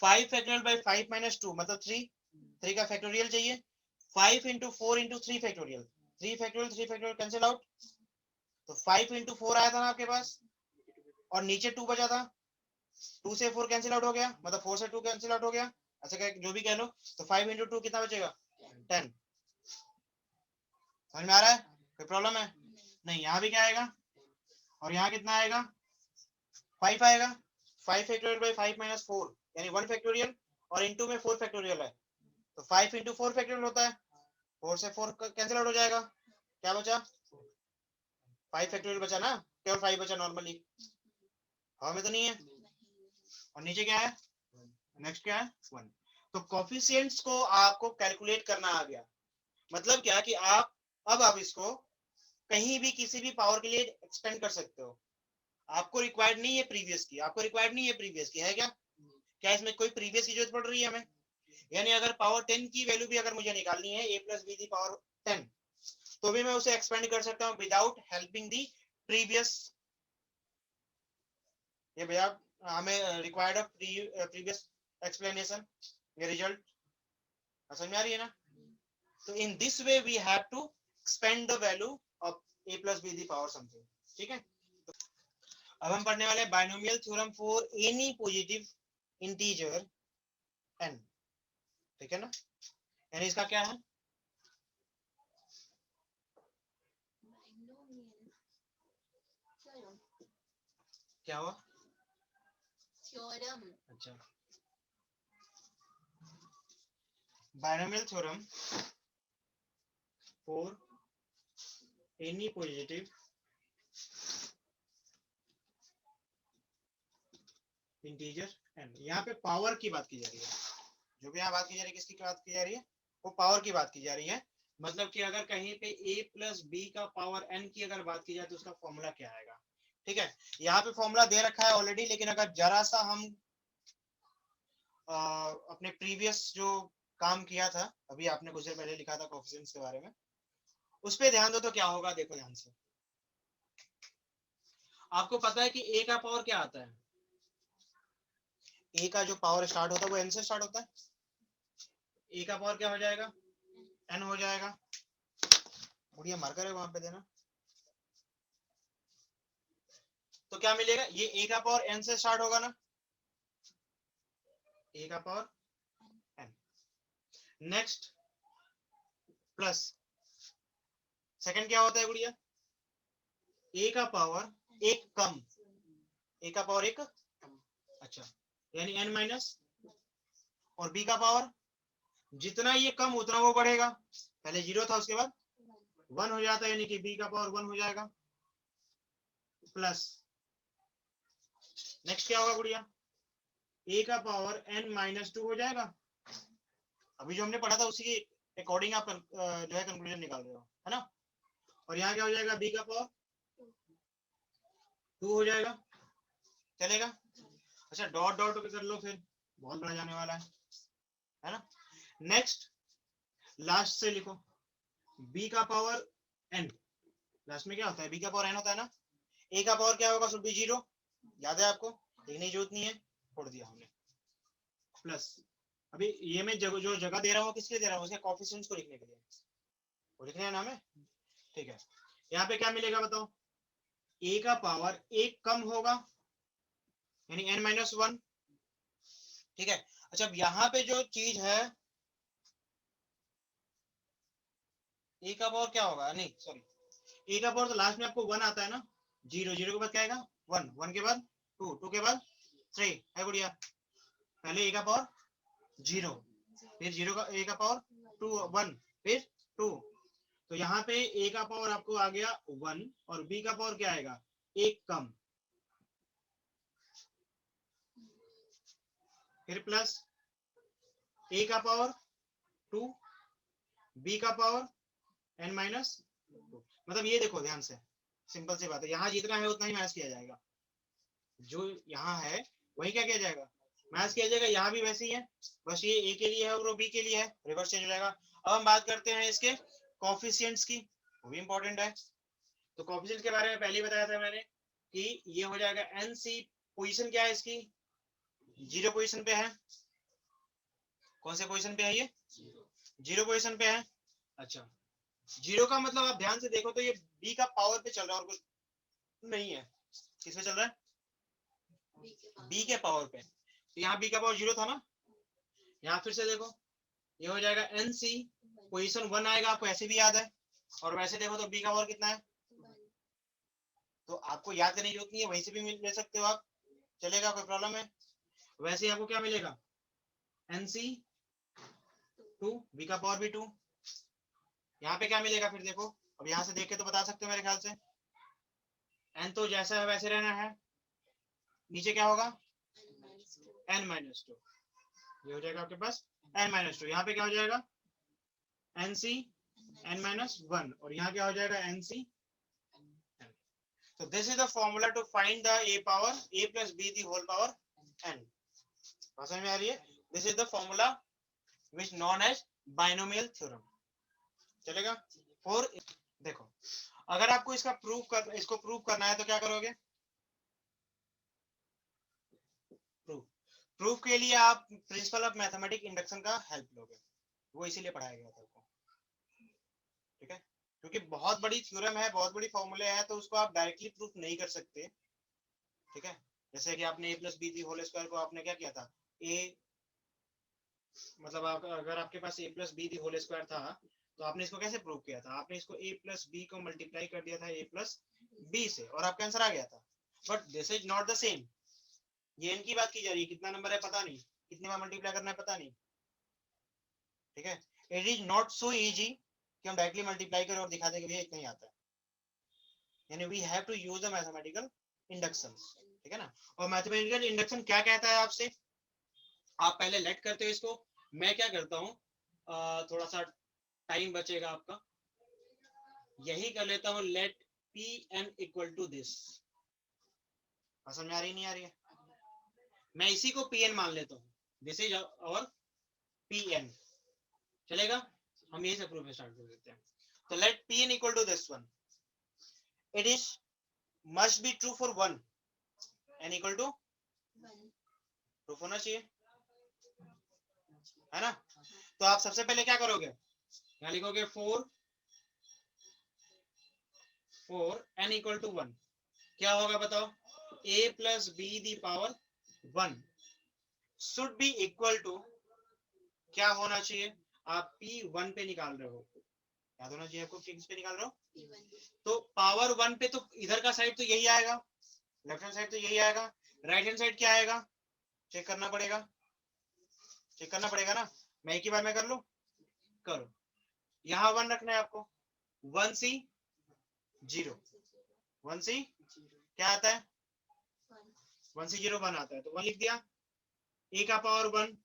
5 फैक्टोरियल बाई 5 माइनस 2 मतलब 3, 3 का फैक्टोरियल चाहिए, 5 into 4 into 3 factorial, 3 factorial 3 factorial cancel out, तो 5 इंटू 4 आया था ना आपके पास, और नीचे 2 बचा था, 2 से 4 कैंसिल आउट हो गया, मतलब 4 से 2 कैंसिल आउट हो गया, अच्छा जो भी कह लो, तो 5 इंटू 2 कितना बचेगा 10। समझ में आ रहा है, कोई प्रॉब्लम है नहीं। यहाँ भी क्या आएगा, और यहाँ कितना आएगा 5 आएगा, 5 फैक्टोरियल बाई 5 माइनस 4 यानी 1 फैक्टोरियल, और इनटू में 4 फैक्टोरियल है, तो 5 इंटू 4 फैक्टोरियल होता है, 4 से 4 कैंसिल आउट हो जाएगा, क्या बचा 5 फैक्टोरियल बचा ना, केवल 5 बचा नॉर्मली, हवा में तो नहीं है। और नीचे क्या है, नेक्स्ट क्या है 1। तो कोफिशिएंट्स को आपको कैलकुलेट करना आ गया, मतलब क्या कि अब आप इसको कहीं भी किसी भी पावर के लिए एक्सपेंड कर सकते हो, आपको रिक्वायर्ड नहीं है प्रीवियस की, आपको रिक्वायर्ड नहीं है प्रीवियस की, है क्या, क्या इसमें कोई प्रीवियस की जरूरत पड़ रही है हमें, यानी अगर पावर 10 की वैल्यू भी अगर मुझे निकालनी है a plus B the power 10, तो भी मैं उसे एक्सपेंड कर सकता हूं विदाउट हेल्पिंग दी प्रीवियस, ये भैया हमें रिक्वायर्ड ऑफ प्रीवियस एक्सप्लेनेशन, ये रिजल्ट समझ में आ रही है ना। तो in this way we have to expand the value of a plus B the power something, ठीक है। अब हम पढ़ने वाले binomial theorem for any positive integer n, ठीक है ना, यानी इसका क्या है क्या हुआ थ्योरम, अच्छा binomial theorem for any positive integer n। यहाँ पे पावर की बात की जा रही है, जो भी यहाँ बात की जा रही है किसकी बात की जा रही है, वो पावर की बात की जा रही है। मतलब कि अगर कहीं पे a प्लस बी का पावर n की अगर बात की जाए तो उसका फॉर्मूला क्या आएगा। ठीक है, यहाँ पे फॉर्मूला दे रखा है ऑलरेडी, लेकिन अगर जरा सा हम अपने प्रीवियस जो काम किया था, अभी आपने कुछ देर पहले लिखा था कोएफिशिएंट्स के बारे में, उस पे ध्यान दो तो क्या होगा। देखो ध्यान से, आपको पता है कि a का पावर क्या आता है, a का जो पावर स्टार्ट होता है वो n से स्टार्ट होता है। a का पावर क्या हो जाएगा, n हो जाएगा। बढ़िया मार्कर है वहां पे देना। तो क्या मिलेगा, ये a का पावर n से स्टार्ट होगा ना, a का power n। Next plus second क्या होता है गुड़िया, a का पावर एक कम, a का पावर एक, अच्छा यानी n माइनस, और b का पावर जितना ये कम उतना वो बढ़ेगा, पहले 0 था उसके बाद 1 हो जाता है, यानी कि b का पावर 1 हो जाएगा। प्लस नेक्स्ट क्या होगा गुड़िया, a का पावर n माइनस 2 हो जाएगा। अभी जो हमने पढ़ा था उसी के अकॉर्डिंग आप जो है कंक्लूजन निकाल रहे हो, है ना। और यहाँ क्या हो जाएगा, b का पावर 2 हो जाएगा, चलेगा। अच्छा डॉट डॉट कर लो, फिर बहुत बड़ा जाने वाला है ना। नेक्स्ट लास्ट से लिखो, b का पावर n, लास्ट में क्या होता है, b का पावर n होता है ना। a का पावर क्या होगा, शुड बी 0, याद है आपको, लिखने की जरूरत नहीं है, छोड़ दिया हमने। प्लस अभी ये मैं जो जगह दे रहा हूँ किसके लिए दे रहा हूँ, उसके कोएफिशिएंट्स को लिखने के लिए, वो लिखने है ना हमें। ठीक है, यहाँ पे क्या मिलेगा बताओ, a का पावर एक कम होगा यानी n माइनस 1। ठीक है, अच्छा अब यहाँ पे जो चीज है, a का पावर क्या होगा, नहीं सॉरी, a का पावर तो लास्ट में आपको 1 आता है ना, 0 0 के बाद क्या आएगा 1, 1 के बाद 2, 2 के बाद 3 है गुड़िया। पहले a का पावर 0, फिर 0 का a का पावर 2 1, फिर 2। तो यहाँ पे a का पावर आपको आ गया 1 और b का पावर क्या आएगा, एक कम, फिर प्लस a का पावर 2, b का पावर n माइनस 2। मतलब ये देखो ध्यान से, सिंपल सी बात है, यहाँ जितना है उतना ही माइनस किया जाएगा, जो यहाँ है वही क्या किया जाएगा, माइनस किया जाएगा। यहाँ भी वैसे ही है, बस ये a के लिए है और वो b के लिए है, रिवर्स चेंज हो जाएगा। अब हम बात करते हैं इसके कोएफिशिएंट्स की, वो भी इंपॉर्टेंट है। तो कोएफिशिएंट के बारे में पहले ही बताया था मैंने कि ये हो जाएगा nc, पोजीशन क्या है इसकी, 0 पोजीशन पे है। कौन से पोजीशन पे है ये, 0 पोजीशन पे है। अच्छा 0 का मतलब आप ध्यान से देखो तो ये b का पावर पे चल रहा है और कुछ नहीं है, किस पे चल रहा है, b के पावर पे। तो यहाँ b का पावर 0 था ना, यहाँ फिर से देखो ये हो जाएगा nc, पोजीशन 1 आएगा, आपको ऐसे भी याद है, और वैसे देखो तो b का पावर कितना है, तो आपको याद करने की जरूरत नहीं है, वहीं से भी ले सकते हो आप, चलेगा, कोई प्रॉब्लम है। वैसे आपको क्या मिलेगा, nc 2, b का पावर भी 2। यहाँ पे क्या मिलेगा फिर देखो, अब यहाँ से देख के तो बता सकते हो मेरे ख्याल से, n तो जैसा है वैसे रहना है, नीचे क्या होगा n माइनस 2, ये हो जाएगा आपके पास n माइनस 2। यहाँ पे क्या हो जाएगा nc n माइनस 1, और यहाँ क्या हो जाएगा nc। So this is the formula to find the a power a plus b the whole power n। समझ में आ रही है, this is the formula which known as binomial theorem, चलेगा। और देखो अगर आपको इसको प्रूव करना है तो क्या करोगे, प्रूफ के लिए आप प्रिंसिपल ऑफ मैथमेटिक इंडक्शन का हेल्प लोगे, वो इसीलिए पढ़ाया गया था आपको। ठीक है, क्योंकि बहुत बड़ी थ्योरम है, बहुत बड़ी फॉर्मूले हैं, तो उसको आप डायरेक्टली प्रूफ नहीं कर सकते। ठीक है, जैसे कि आपने a plus B the whole square को आपने क्या किया था, a मतलब अगर आपके पास a plus B the whole square था तो आपने इसको कैसे प्रूव किया था, आपने इसको a प्लस बी को मल्टीप्लाई कर दिया था a प्लस बी से और आपका आंसर आ गया था। But this is not the same, ये n की बात की जा रही है, कितना नंबर है पता नहीं, कितने बार मल्टीप्लाई करना है पता नहीं। ठीक है, it is not so easy कि हम डायरेक्टली मल्टीप्लाई करें और दिखा दें कि भैया इतना ही आता है, यानी we have to use the mathematical inductions. ठीक है ना। और मैथमेटिकल इंडक्शन क्या कहता है आपसे, आप पहले लेट करते हो इसको, मैं क्या करता हूँ, थोड़ा सा टाइम बचेगा आपका, यही कर लेता हूँ, let p n equal to this. समझ में आ रही नहीं आ रही है, मैं इसी को पी एन मान लेता हूँ, दिस इज और पी एन, चलेगा, हम यही से प्रूफ स्टार्ट कर देते हैं। तो let p n equal to this one, it is must be true for one, n equal to proof होना चाहिए, है ना। तो आप सबसे पहले क्या करोगे, यहाँ लिखोगे for n equal to one, क्या होगा बताओ, a plus B the power one should be equal to, क्या होना चाहिए, आप p वन पे निकाल रहे हो, याद होना चाहिए आपको किस पे निकाल रहे हो, तो पावर वन पे तो इधर का साइड तो यही आएगा, लेफ्ट हैंड साइड तो यही आएगा, राइट हैंड साइड क्या आएगा, चेक करना पड़ेगा, चेक करना पड़ेगा ना, मैं एक ही बार में कर लूं, करो, यहां वन रखना है आपको, वन सी जीरो, वन सी क्या आता है, वन सी जीरो वन आता है, तो वन लिख दिया, ए का पावर वन।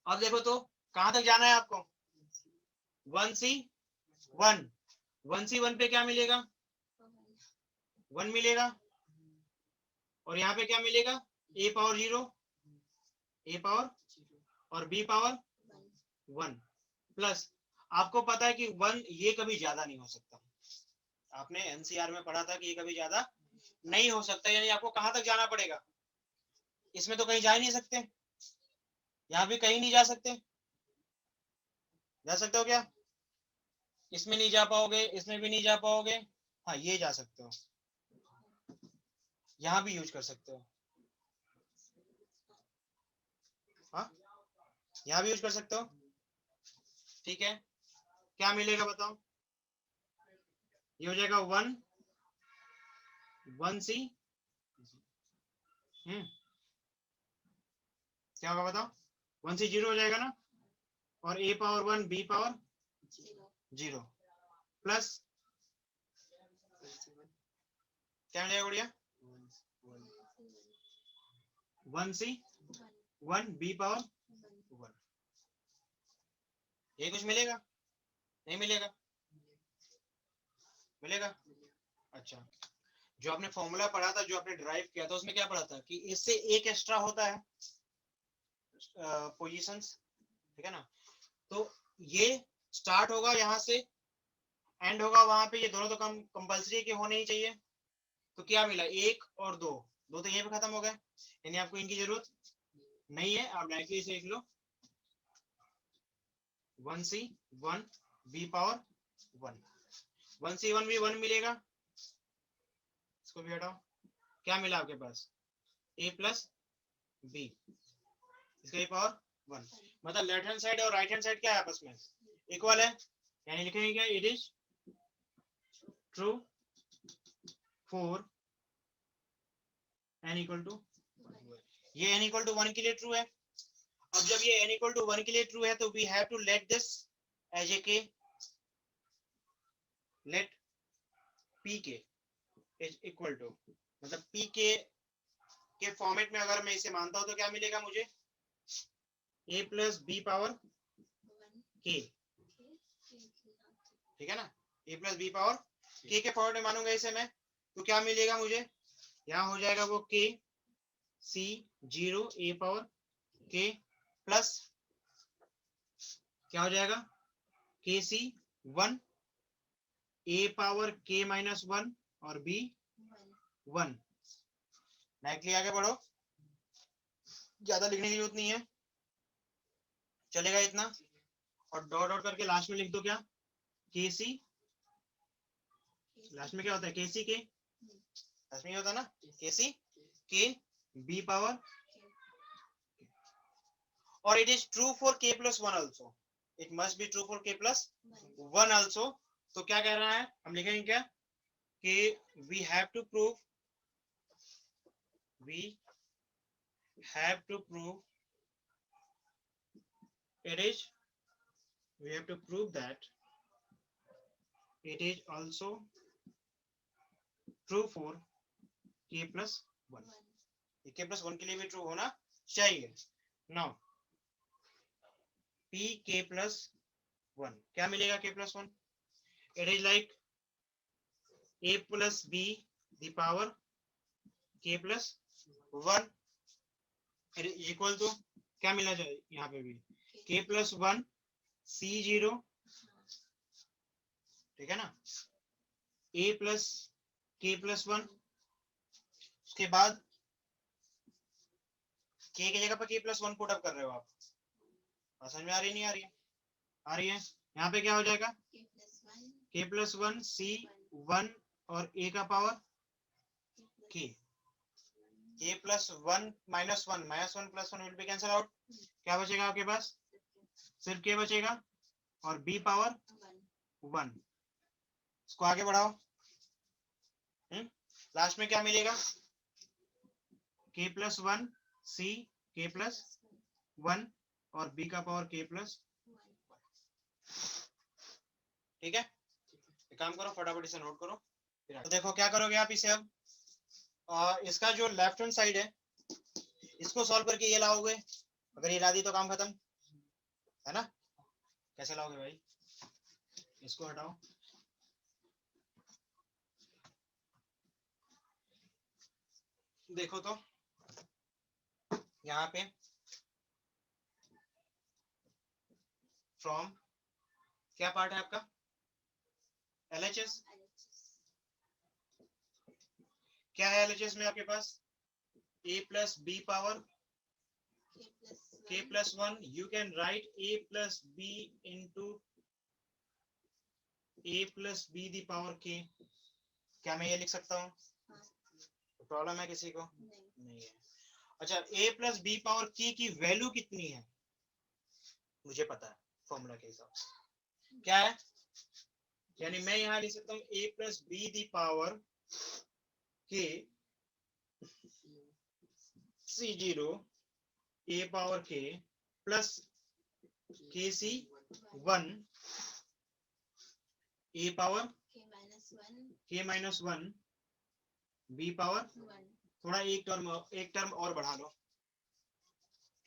अब देखो तो कहां तक जाना है आपको, one C one, one C one पे क्या मिलेगा, वन मिलेगा, और यहाँ पे क्या मिलेगा, ए पावर जीरो, ए पावर और बी पावर वन, प्लस आपको पता है कि वन ये कभी ज्यादा नहीं हो सकता, आपने एनसीआर में पढ़ा था कि ये कभी ज्यादा नहीं हो सकता, यानी आपको कहां तक जाना पड़ेगा, इसमें तो कहीं जा ही नहीं सकते, यहाँ भी कहीं नहीं जा सकते, जा सकते हो क्या, इसमें नहीं जा पाओगे, इसमें भी नहीं जा पाओगे, हाँ ये जा सकते हो, यहाँ भी यूज कर सकते हो, हाँ यहाँ भी यूज कर सकते हो, ठीक है, क्या मिलेगा बताओ, ये हो जाएगा वन, वन सी, क्या होगा बताओ, वन सी जीरो हो जाएगा ना, और a power one b power zero, plus क्या मिलेगा बढ़िया, one C one b power one, ये कुछ मिलेगा, नहीं मिलेगा, मिलेगा, अच्छा, जो आपने फॉर्मूला पढ़ा था, जो आपने ड्राइव किया था, उसमें क्या पढ़ा था कि इससे एक एक्स्ट्रा होता है पोजीशंस, ठीक है ना, तो ये स्टार्ट होगा यहाँ से, एंड होगा वहां पे, ये दोनों तो कंपल्सरी के होने ही चाहिए, तो क्या मिला, एक और दो, दो तो यहीं पे खत्म हो गए, यानी आपको इनकी जरूरत नहीं है, आप डायरेक्टली इसे लिख लो, one C one b power one, one C one भी वन मिलेगा, इसको भी हटाओ, क्या मिला आपके पास, ए प्लस बी, इसका ए पावर वन, मतलब लेफ्ट हैंड साइड और राइट हैंड साइड क्या है आपस में इक्वल है, यानी लिखेंगे क्या, it is true for n equal to, ये n इक्वल टू वन के लिए ट्रू है, अब जब ये n इक्वल टू वन के लिए ट्रू है, तो we have to let this as a k, let p k is equal to, मतलब p के फॉर्मेट में अगर मैं इसे मानता हूं तो क्या मिलेगा मुझे, a plus b power k, ठीक है ना, a plus b power k के फॉर्मेट में मानूंगा इसे मैं, तो क्या मिलेगा मुझे, यहाँ हो जाएगा वो k c zero a power k plus क्या हो जाएगा, के सी वन ए पावर k माइनस वन और b वन, डायरेक्टली आगे बढ़ो, ज्यादा लिखने की जरूरत नहीं है, चलेगा इतना, और डॉट डॉट करके लास्ट में लिख दो क्या, के सी, लास्ट में क्या होता है, के सी के, लास्ट में होता है ना, के सी के बी पावर, और it is true for k plus one also, it must be true for k plus one also, तो क्या कह रहा है, हम लिखेंगे क्या, कि we have to prove it is, we have to prove that it is also true for k plus 1, ये k प्लस 1 के लिए भी ट्रू होना चाहिए। नाउ p k प्लस 1, क्या मिलेगा k plus 1? It is like a plus b the power k plus 1 equal to क्या मिलना चाहिए यहाँ पे भी k प्लस 1 c0, ठीक है ना, a प्लस k प्लस 1, उसके बाद k की जगह पर k प्लस 1 पुट अप कर रहे हो आप, समझ में आ रही नहीं आ रही है? आ रही है। यहाँ पे क्या हो जाएगा k प्लस 1 c1 और a का power k, k plus 1 minus 1 plus 1 will be cancel out, क्या बचेगा आपके पास? सिर्फ k बचेगा और b पावर 1, इसको आगे बढ़ाओ, लास्ट में क्या मिलेगा? k plus 1 c k plus 1 और b का पावर k प्लस 1, ठीक है। एक काम करो, फटाफट इसे नोट करो। तो देखो क्या करोगे आप इसे अब, इसका जो लेफ्ट हैंड साइड है इसको सॉल्व करके ये लाओगे, अगर ये ला दी तो काम खत्म है ना। कैसे लाओगे भाई? इसको हटाओ, देखो तो यहाँ पे फ्रॉम क्या पार्ट है आपका? LHS, क्या है LHS में आपके पास? a plus b power k plus 1, you can write a plus b into a plus b the power k, क्या मैं ये लिख सकता हूँ? प्रॉब्लम है किसी को? नहीं है। अच्छा, a plus b power k की वैल्यू कितनी है मुझे पता है फॉर्मूला के हिसाब से, क्या है? यानी मैं यहाँ लिख सकता हूँ a plus b the power k c0 a power k plus k c 1 a power k minus 1 b power, थोड़ा एक टर्म और बढ़ा लो,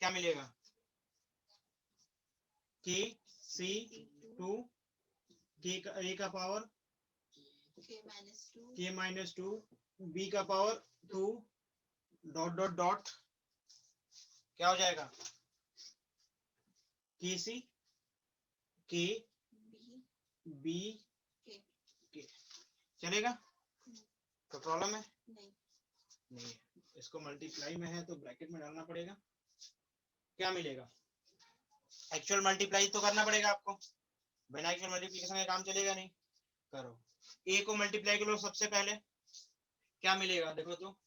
क्या मिलेगा? k c 2 k का a का पावर k माइनस 2 b का पावर 2 डॉट डॉट डॉट, क्या हो जाएगा? k c k b k, चलेगा? तो प्रॉब्लम है? नहीं है। इसको मल्टीप्लाई में है तो ब्रैकेट में डालना पड़ेगा, क्या मिलेगा? एक्चुअल मल्टीप्लाई तो करना पड़ेगा आपको, बिना एक्चुअल मल्टीप्लिकेशन का काम चलेगा नहीं। करो, a को मल्टीप्लाई करो सबसे पहले, क्या मिलेगा देखो तो,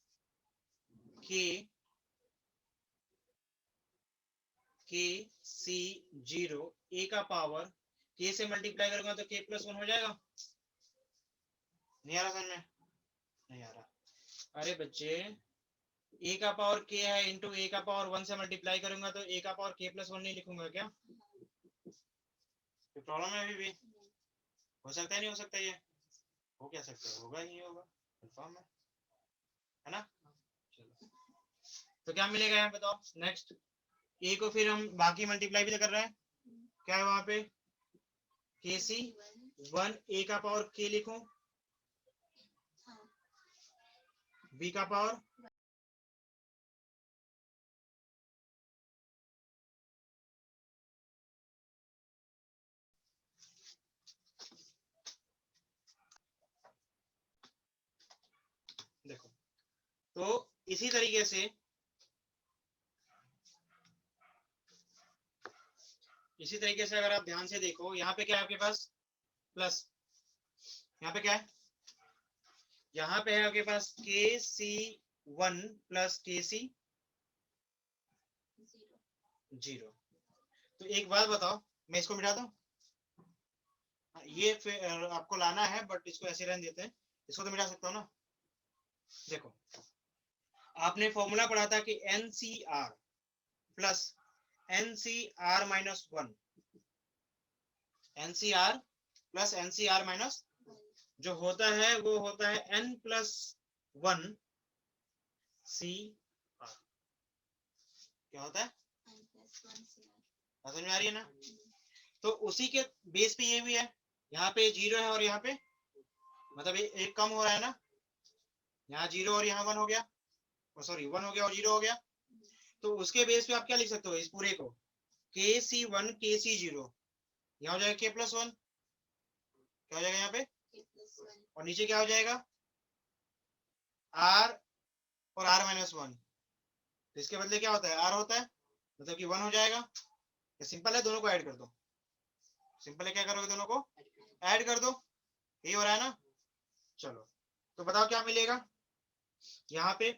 k c0 a का पावर k से मल्टीप्लाई करूंगा तो k प्लस 1 हो जाएगा। नहीं आ रहा समझ में? नहीं आ रहा। अरे बच्चे, a का पावर k है इंटू a का पावर 1 से मल्टीप्लाई करूंगा तो a का पावर k प्लस 1 नहीं लिखूंगा क्या? प्रॉब्लम है अभी भी? हो सकता है नहीं हो सकता? ये हो क्या सकता है? होगा ही होगा, कंफर्म है ना? चलो, तो क्या मिलेगा यहाँ बताओ नेक्स्ट? a को फिर हम बाकी मल्टीप्लाई भी तो कर रहे हैं, क्या है वहां पे? k c 1 a का पावर k लिखूं, b का पावर देखो, तो इसी तरीके से अगर आप ध्यान से देखो, यहाँ पे क्या है आपके पास? प्लस, यहाँ पे क्या है? यहाँ पे है आपके पास KC1 प्लस KC0। तो एक बात बताओ, मैं इसको मिटा दूं? ये फिर आपको लाना है, बट इसको ऐसे रहने देते हैं, इसको तो मिटा सकता हूँ ना। देखो, आपने फॉर्मूला पढ़ा था कि NCR plus NCR minus 1, NCR plus NCR minus, जो होता है वो होता है n प्लस 1 सी आर क्या होता है, समझ में आ रही है ना। तो उसी के बेस पे ये भी है, यहाँ पे 0 है और यहाँ पे मतलब एक कम हो रहा है ना, यहाँ 0 और यहाँ 1 हो गया, सॉरी 1 हो गया और 0 हो गया। तो उसके बेस पे आप क्या लिख सकते हो इस पूरे को, KC1 KC0, यहाँ हो जाएगा K+1, क्या हो जाएगा यहाँ पे, और नीचे क्या हो जाएगा R और R-1। तो इसके बदले क्या होता है, R होता है, मतलब कि 1 हो जाएगा। सिंपल है, दोनों को ऐड कर दो, सिंपल है, क्या करोगे, दोनों को ऐड कर दो, ये हो रहा है ना। चलो तो बताओ क्या मिलेगा, यहाँ पे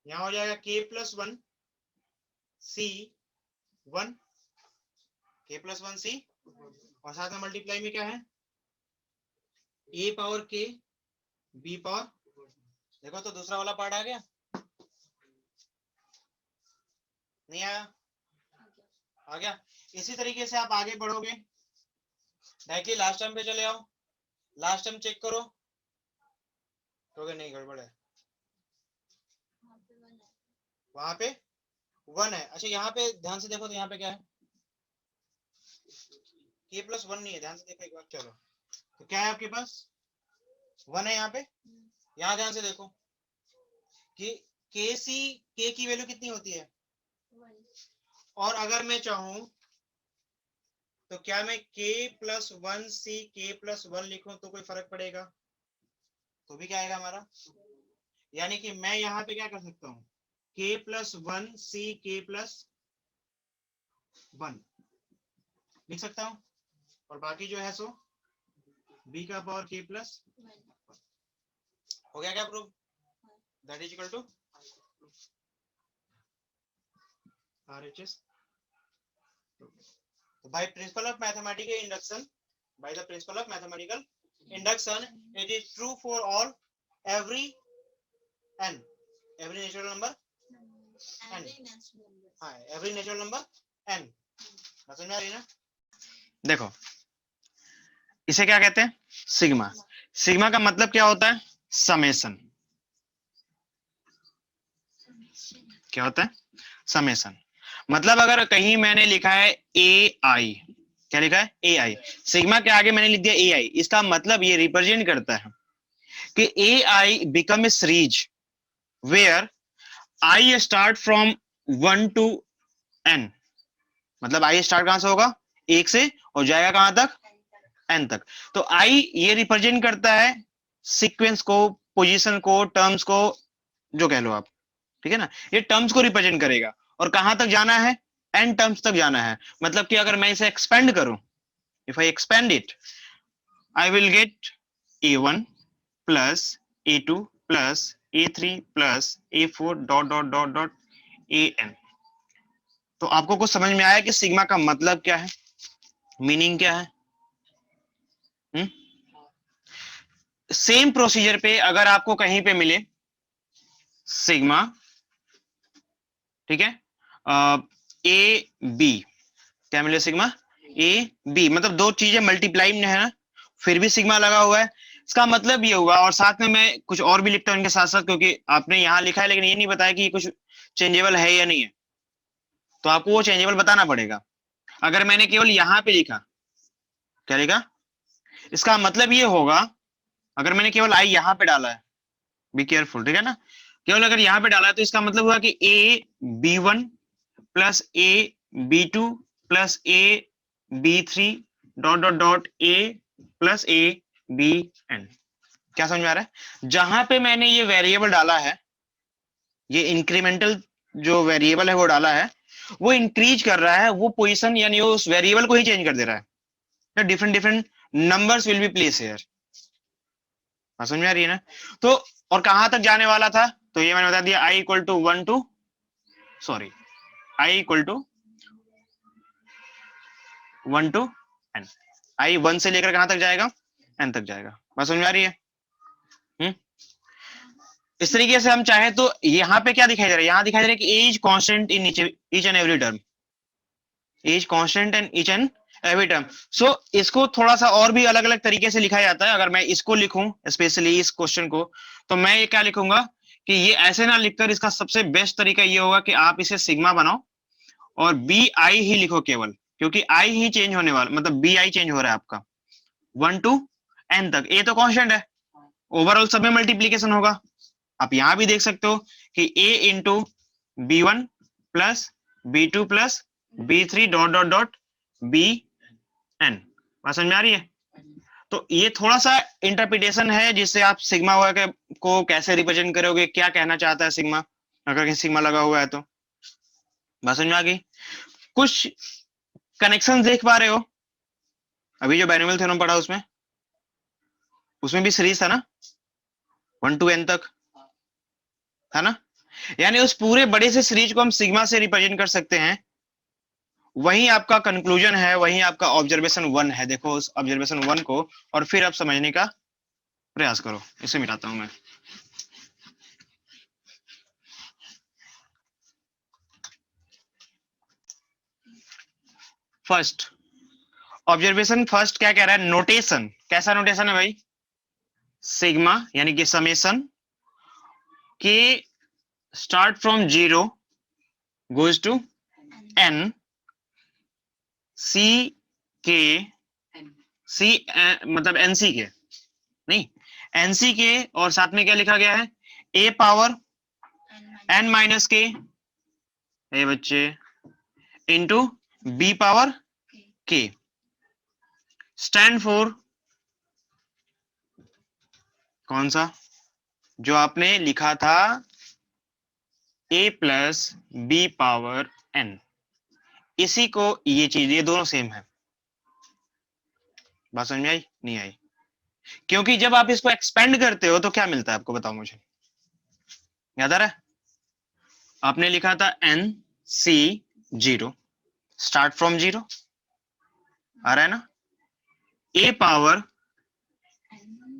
यहाँ हो जाएगा K+1 C1, K+1 C, और साथ में मल्टीप्लाई में क्या है, A power K B power, देखो तो दूसरा वाला पार्ट आ गया, नहीं आया, आ गया। इसी तरीके से आप आगे बढ़ोगे, डायरेक्टली लास्ट टर्म पे चले आओ, लास्ट टर्म चेक करो, तो नहीं गड़बड़ है, वहां पे 1 है। अच्छा यहाँ पे ध्यान से देखो, तो यहाँ पे क्या है, K+1 नहीं है, ध्यान से देखो एक बार। चलो तो क्या है आपके पास, 1 है यहाँ पे, यहाँ ध्यान से देखो कि K की वैल्यू कितनी होती है, 1। और अगर मैं चाहूं तो क्या मैं K+1 C K+1 लिखूं तो कोई फर्क पड़ेगा, तो भी क्या आएगा हमारा, यानी कि मैं यहाँ पे क्या कर सकता हूँ, K+1 C K+1 लिख सकता हूँ, और बाकी जो है सो B का पावर K+1 हो गया क्या proof, that is equal to RHS। तो by principle of mathematical induction, by the principle of mathematical induction, it is true for all every n, every natural number n, हाँ every natural number n, समझ में आ रही है ना। देखो इसे क्या कहते हैं, सिग्मा। सिग्मा का मतलब क्या होता है, समेशन, क्या होता है, समेशन। मतलब अगर कहीं मैंने लिखा है AI, क्या लिखा है, AI, सिग्मा के आगे मैंने लिख दिया AI, इसका मतलब ये रिप्रेजेंट करता है कि AI become a series where I start from 1 to n, मतलब I स्टार्ट कहां से होगा, 1 से, और जाएगा कहां तक, n तक। तो I ये रिप्रेजेंट करता है सीक्वेंस को, पोजीशन को, टर्म्स को, जो कह लो आप, ठीक है ना, ये टर्म्स को रिप्रेजेंट करेगा। और कहां तक जाना है, n टर्म्स तक जाना है। मतलब कि अगर मैं इसे एक्सपेंड करूं, if I expand it, I will get A1 plus A2 plus A3 plus A4 dot dot dot dot AN। तो आपको कुछ समझ में आया कि सिग्मा का मतलब क्या है, मीनिंग क्या है। सेम प्रोसीजर पे अगर आपको कहीं पे मिले सिग्मा, ठीक है, AB, क्या मिले, सिग्मा AB, मतलब दो चीजें मल्टीप्लाई में है ना, फिर भी सिग्मा लगा हुआ है, इसका मतलब ये हुआ। और साथ में मैं कुछ और भी लिखता हूँ इनके साथ साथ, क्योंकि आपने यहाँ लिखा है लेकिन ये नहीं बताया कि कुछ चेंजेबल है या नहीं है, तो आपको वो चेंजेबल बताना पड़ेगा। अगर मैंने केवल यहाँ पे लिखा, क्या लिखा, इसका मतलब ये होगा, अगर मैंने केवल आई यहाँ पे डाला है, बी केयरफुल, ठीक है ना, केवल अगर यहाँ पे डाला है तो इसका मतलब हुआ कि AB1 plus AB2 plus AB3 dot dot dot A plus ABN। क्या समझ में आ रहा है, जहां पे मैंने ये वेरिएबल डाला है, ये इंक्रीमेंटल जो वेरिएबल है वो डाला है, वो इंक्रीज कर रहा है, वो पोजीशन यानी उस वेरिएबल को ही चेंज कर दे रहा है, different different numbers will be place here, समझ में आ रही है ना। तो और कहां तक जाने वाला था, तो ये मैंने बता दिया, I equal to 1 to, sorry, I equal to 1 to n, I 1 से लेकर कहां तक जाएगा, n तक जाएगा, बात समझ में आ रही है। इस तरीके से हम चाहे तो यहाँ पे क्या दिखाई दे रहा है, यहाँ दिखाई दे रहा है कि as constant in each and every term, as constant in each and every term. So इसको थोड़ा सा और भी अलग अलग तरीके से लिखा जाता है। अगर मैं इसको लिखूं स्पेशली इस क्वेश्चन को, तो मैं ये क्या लिखूंगा कि ये ऐसे ना लिखकर, इसका सबसे बेस्ट तरीका ये होगा कि आप इसे सिग्मा बनाओ और बी आई ही लिखो केवल, क्योंकि आई ही चेंज होने वाला, मतलब बी आई चेंज हो रहा है आपका 1 to n तक। ए तो कांस्टेंट है, ओवरऑल सब में मल्टीप्लीकेशन होगा। आप यहां भी देख सकते हो कि a into b one plus b two plus b three dot dot dot b n. बात समझ में आ रही है? तो ये थोड़ा सा इंटरप्रिटेशन है जिससे आप सिग्मा को कैसे रिप्रेजेंट करोगे, क्या कहना चाहता है सिग्मा, अगर सिग्मा लगा हुआ है तो। बात समझ में आ गई? कुछ कनेक्शन देख पा रहे हो? अभी जो बाइनोमियल थ्योरम पढ़ा उसमें भी सीरीज था ना, 1 to n तक था ना। यानी उस पूरे बड़े से सीरीज को हम सिग्मा से रिप्रेजेंट कर सकते हैं। वही आपका कंक्लूजन है, वही आपका ऑब्जर्वेशन 1 है। देखो उस ऑब्जर्वेशन 1 को और फिर आप समझने का प्रयास करो। इसे मिटाता हूं मैं। फर्स्ट ऑब्जर्वेशन, फर्स्ट क्या कह रहा है? नोटेशन। कैसा नोटेशन है भाई? सिग्मा यानी कि समेशन के start from 0 goes to n C के, सी मतलब एनसी के नहीं, एनसी के, और साथ में क्या लिखा गया है? ए power n minus k, a बच्चे, into b power k, stand for कौन सा? जो आपने लिखा था a plus b power n, इसी को ये चीज, ये दोनों सेम है। बात समझ में आई? नहीं आई? क्योंकि जब आप इसको एक्सपेंड करते हो तो क्या मिलता है आपको, बताओ मुझे, याद आ रहा है? आपने लिखा था n c 0 स्टार्ट फ्रॉम 0, आ रहा है ना? a power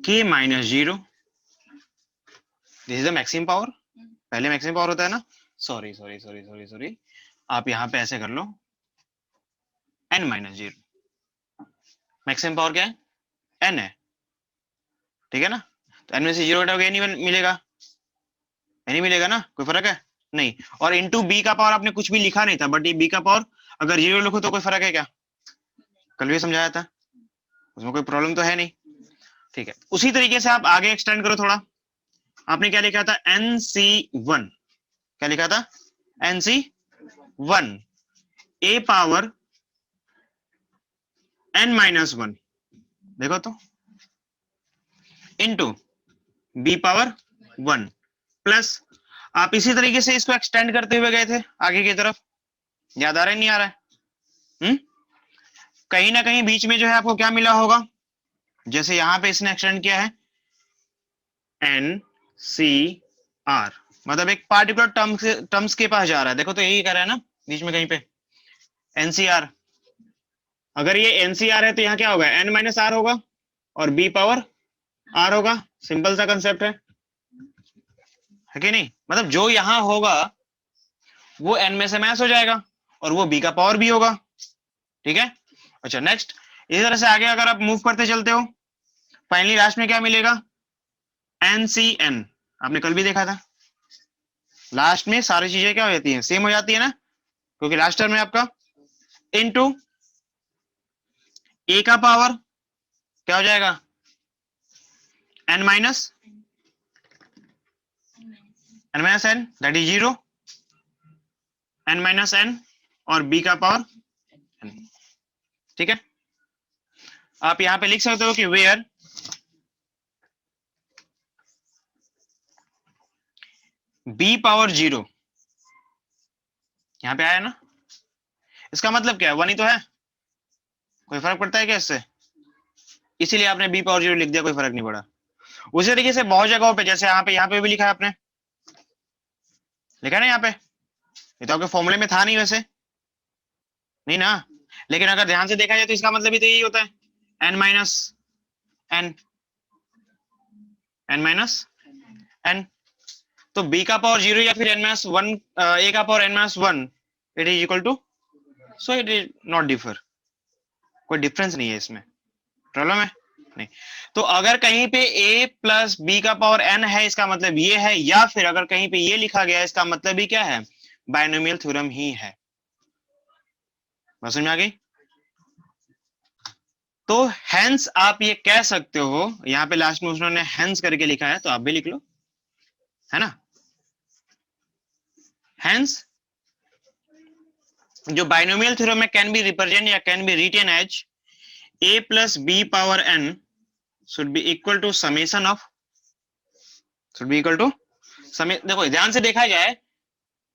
k minus 0, this is the maximum power. पहले मैक्सिमम पावर होता है ना, sorry sorry sorry sorry sorry, आप यहां पे ऐसे कर लो, n माइनस 0, मैक्सिमम पावर क्या है? n है, ठीक है ना? तो n में से 0 हटाओगे नहीं मिलेगा, नहीं मिलेगा ना, कोई फर्क है नहीं। और इंटू बी का पावर आपने कुछ भी लिखा नहीं था, बट ये बी का पावर अगर 0 लिखो तो कोई फर्क है क्या? कल भी समझाया था, उसमें कोई प्रॉब्लम तो है नहीं, ठीक है। उसी तरीके से आप आगे एक्सटेंड करो थोड़ा। आपने क्या लिखा था? NC1, क्या लिखा था? NC1 a power n minus 1, देखो तो, इंटू b पावर 1 प्लस, आप इसी तरीके से इसको एक्सटेंड करते हुए गए थे आगे की तरफ। याद आ रहा है नहीं आ रहा है? कहीं ना कहीं बीच में जो है आपको क्या मिला होगा? जैसे यहां पे इसने एक्सटेंड किया है NCR, मतलब एक पार्टिकुलर टर्म्स के पास जा रहा है। देखो तो यही कर रहा है ना बीच में कहीं पे NCR। अगर ये NCR है तो यहाँ क्या होगा? n माइनस आर होगा और b पावर r होगा। सिंपल सा कंसेप्ट है कि नहीं? मतलब जो यहां होगा वो n में से मैच हो जाएगा और वो b का पावर भी होगा, ठीक है। अच्छा नेक्स्ट, इसी तरह से आगे अगर आप मूव करते चलते हो, फाइनली लास्ट में क्या मिलेगा? NCN, आपने कल भी देखा था, लास्ट में सारी चीजें क्या हो जाती हैं? सेम हो जाती है ना, क्योंकि लास्ट टर्म में आपका इनटू a का पावर क्या हो जाएगा? n minus n that is 0, n minus n और b का पावर n, ठीक है। आप यहां पे लिख सकते हो कि वेयर b पावर 0, यहां पे आया ना, इसका मतलब क्या है? 1 ही तो है, कोई फर्क पड़ता है क्या इससे? इसीलिए आपने b पावर 0 लिख दिया, कोई फर्क नहीं पड़ा। उसी तरीके से बहुत जगहों पे, जैसे यहाँ पे भी लिखा है आपने, लिखा है ना यहाँ पे, ये तो आपके फॉर्मूले में था नहीं वैसे, नहीं ना, लेकिन अगर ध्यान से देखा जाए तो इसका मतलब भी तो यही होता है, n minus n, n minus n। तो b का पावर 0 या फिर n माइनस 1, a का power n minus 1, it is equal to, so it is not differ, कोई डिफरेंस नहीं है इसमें। प्रॉब्लम है नहीं। तो अगर कहीं पे a प्लस बी का पावर n है इसका मतलब ये है, या फिर अगर कहीं पे ये लिखा गया है इसका मतलब भी क्या है, बायनोमियल थ्योरम ही है। समझ में आ गई? तो हेंस आप ये कह सकते हो, यहां पे लास्ट में उन्होंने हेंस करके लिखा है तो आप भी लिख लो, है ना। हेंस जो बायनोमियल थ्योरम में कैन बी रिप्रेजेंट या can be written as a plus b power n should be equal to summation of, should be equal to समय। देखो ध्यान से देखा जाए,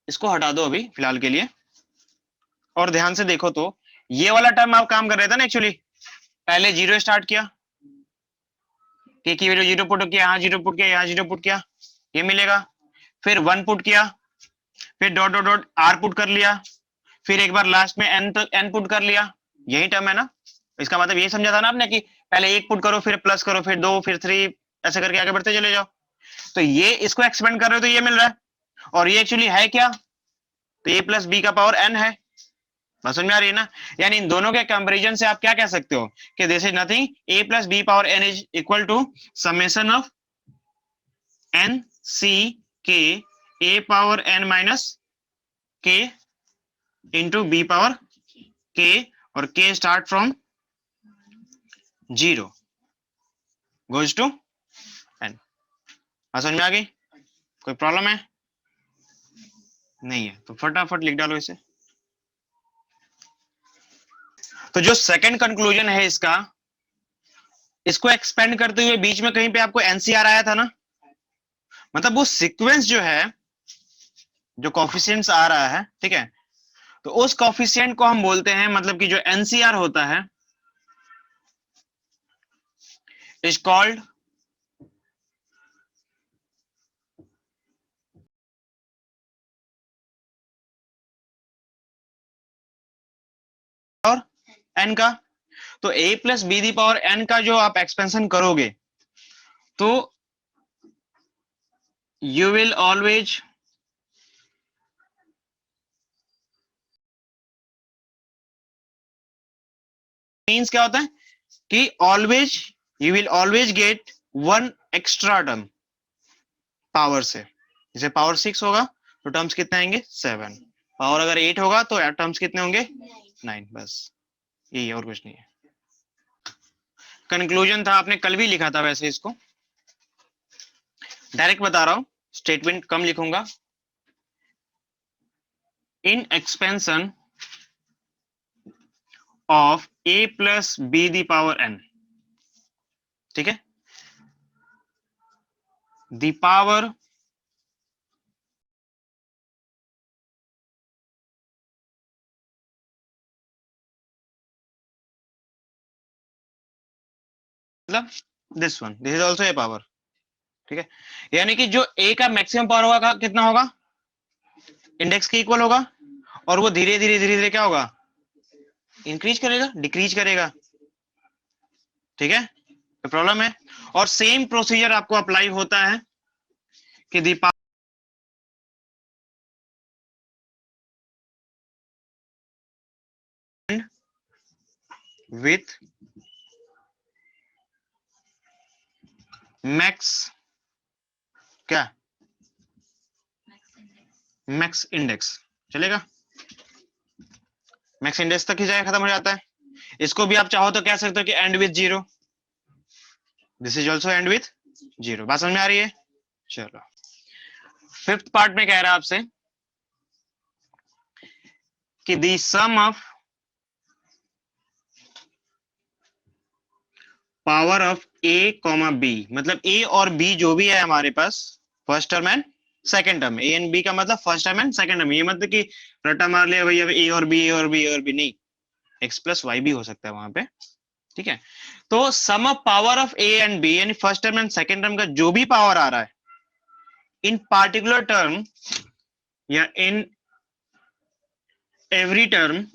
इसको हटा दो अभी फिलहाल के लिए, और ध्यान से देखो तो ये वाला टर्म आप काम कर रहे थे ना एक्चुअली, पहले जीरो स्टार्ट किया, k की वैल्यू जीरो पुट किया, यहाँ जीरो पुट किया, यहाँ जीरो पुट किया, ये मिलेगा। फिर वन पुट किया, फिर dot dot dot are put कर लिया, फिर एक बार लास्ट में एन पुट कर लिया, यही टर्म है ना। इसका मतलब ये समझा था ना आपने कि पहले एक पुट करो, फिर प्लस करो, फिर दो, फिर थ्री, ऐसे करके आगे बढ़ते चले जाओ। तो ये इसको एक्सपेंड कर रहे हो तो ये मिल रहा है, और ये एक्चुअली है क्या, तो a प्लस बी का पावर n है। बात समझ में आ रही है ना। यानी इन दोनों के कंपैरिजन से आप क्या कह सकते हो कि this is nothing, a plus b power n is equal to summation of n c k a power n minus k into b power k, और k start from zero goes to n। समझ में आ गई? कोई problem है? नहीं है तो फटाफट लिख डालो इसे। तो जो सेकंड कंक्लूजन है इसका, इसको एक्सपेंड करते हुए बीच में कहीं पे आपको एनसीआर आया था ना, मतलब वो सीक्वेंस जो है, जो कॉफिशिएंट्स आ रहा है, ठीक है, तो उस कॉफिशिएंट को हम बोलते हैं, मतलब कि जो एनसीआर होता है इज कॉल्ड और एन का। तो a plus B the power n का जो आप एक्सपेंशन करोगे तो यू विल ऑलवेज मीन्स क्या होता है कि always you will always get one extra term power से। जैसे पावर 6 होगा तो टर्म्स कितने आएंगे 7, पावर अगर 8 होगा तो टर्म्स कितने होंगे 9, बस यही, और कुछ नहीं है। कंक्लूजन था, आपने कल भी लिखा था वैसे, इसको डायरेक्ट बता रहा हूं, स्टेटमेंट कम लिखूंगा। In expansion of a plus B the power n, ठीक है, दी पावर मतलब this one, this is also a power, ठीक है। यानी कि जो a का मैक्सिमम पावर होगा कितना होगा, इंडेक्स के इक्वल होगा, और वो धीरे धीरे धीरे धीरे क्या होगा, इंक्रीज करेगा, डिक्रीज करेगा, ठीक है, तो प्रॉब्लम है। और सेम प्रोसीजर आपको अप्लाई होता है कि दी विथ मैक्स क्या, मैक्स इंडेक्स, चलेगा, मैक्स इंडेक्स तक ही जाए, खत्म हो जाता है। इसको भी आप चाहो तो कह सकते हो कि and with zero, this is also and with zero. बात समझ में आ रही है? चलो फिफ्थ पार्ट में कह रहा है आपसे कि the sum of power of a comma b, मतलब ए और बी जो भी है हमारे पास, first term and second term, a and b का मतलब first term and second term, ये मतलब कि रटा मार लिया भैया ए और बी, ए और बी, ए और बी, नहीं, एक्स प्लस वाई भी हो सकता है वहां पे, ठीक है। तो sum of power of a and b, यानी first term and second term का जो भी पावर आ रहा है इन पार्टिकुलर टर्म या in every term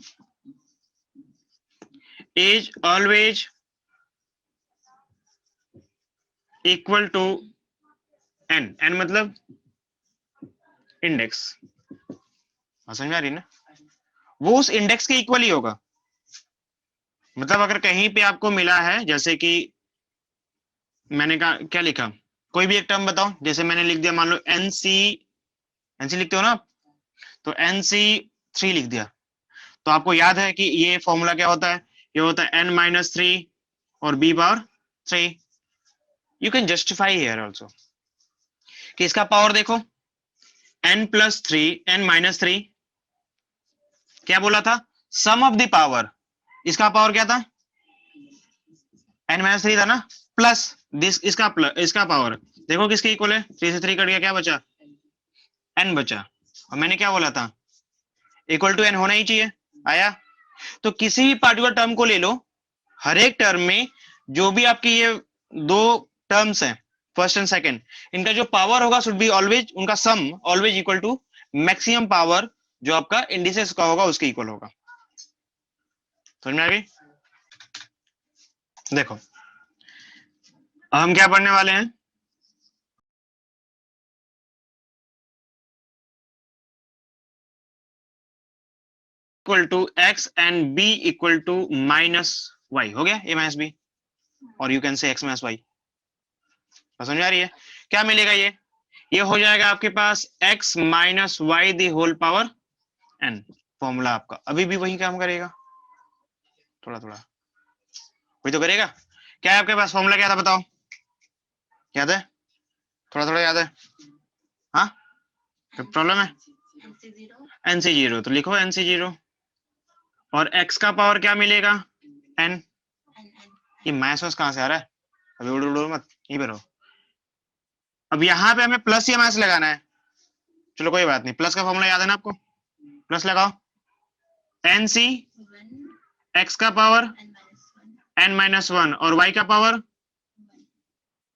is always equal to n, n मतलब इंडेक्स, समझ में आ रही ना, वो उस इंडेक्स के इक्वल ही होगा। मतलब अगर कहीं पे आपको मिला है जैसे कि मैंने कहा क्या लिखा, कोई भी एक टर्म बताओ, जैसे मैंने लिख दिया मान लो एनसी लिखते हो ना आप, तो NC3 लिख दिया। तो आपको याद है कि ये फॉर्मूला क्या होता है, ये होता है n-3 और b⁻3। You can justify here also कि इसका पावर देखो n+3 क्या बोला था, सम ऑफ द पावर, इसका पावर क्या था n-3 था ना, प्लस दिस इसका पावर देखो किसके इक्वल है, 3 से 3 कट गया, क्या बचा n बचा, और मैंने क्या बोला था इक्वल टू n होना ही चाहिए, आया। तो किसी भी पार्टिकुलर टर्म को ले लो, हर एक टर्म में जो भी आपकी ये दो टर्म्स हैं फर्स्ट एंड सेकंड, इनका जो पावर होगा शुड बी ऑलवेज, उनका sum always equal to maximum power जो आपका इंडिसेस का होगा उसके इक्वल होगा। समझ में आ गई? देखो हम क्या पढ़ने वाले हैं, equal to x and b equal to -y, हो गया a माइनस b, और you can say x minus y। समझ में आ रही है? क्या मिलेगा, ये हो जाएगा आपके पास x minus y the whole power n। Formula आपका अभी भी वही काम करेगा, थोड़ा थोड़ा वही तो करेगा। क्या है आपके पास फॉर्मूला, क्या था बताओ, याद है, थोड़ा थोड़ा याद है? हाँ प्रॉब्लम है, NC0, तो लिखो NC0, और x का पावर क्या मिलेगा n। ये माइनस कहां से आ रहा है, अभी उड़ उड़ मत, यहीं पे रहो। अब यहाँ पे हमें प्लस या माइनस लगाना है, चलो कोई बात नहीं, प्लस का फॉर्मूला याद है ना आपको, प्लस लगाओ, NC x का पावर n-1 और y का पावर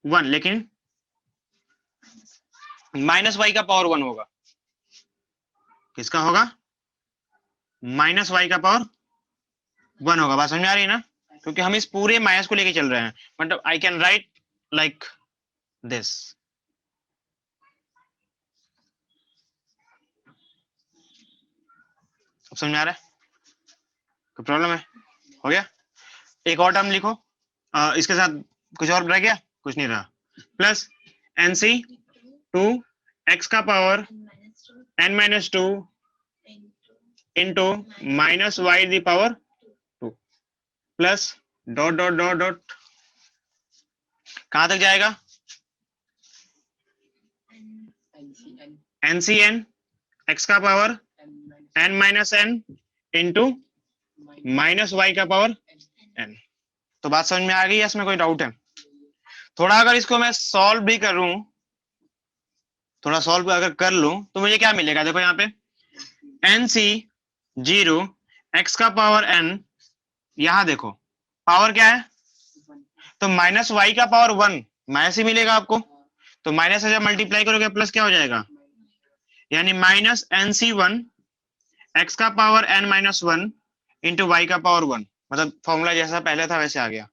1, लेकिन माइनस y का पावर 1 होगा, किसका होगा, माइनस y का पावर 1 होगा। बात समझ में आ रही है ना, क्योंकि हम इस पूरे माइनस को लेके चल रहे हैं, मतलब I can write like this. अब समझ में आ रहा है, कोई प्रॉब्लम है? हो गया। एक और टर्म लिखो, इसके साथ कुछ और रह गया, कुछ नहीं रहा, प्लस NC2 x का power n-2 into minus y the power 2 plus dot dot dot dot, कहां तक जाएगा, NCn x का power n-n into minus y का पावर n। तो बात समझ में आ गई है, इसमें कोई डाउट है? थोड़ा अगर इसको मैं सॉल्व भी करूं, थोड़ा सॉल्व अगर कर लूं तो मुझे क्या मिलेगा, देखो यहाँ पे NC0 x का पावर n, यहां देखो पावर क्या है, तो माइनस वाई का पावर 1 माइनस ही मिलेगा आपको, तो माइनस से जब मल्टीप्लाई करोगे प्लस क्या हो जाएगा, यानी माइनस NC1 x का पावर n-1 इंटू वाई का पावर 1, मतलब फॉर्मूला जैसा पहले था वैसे आ गया,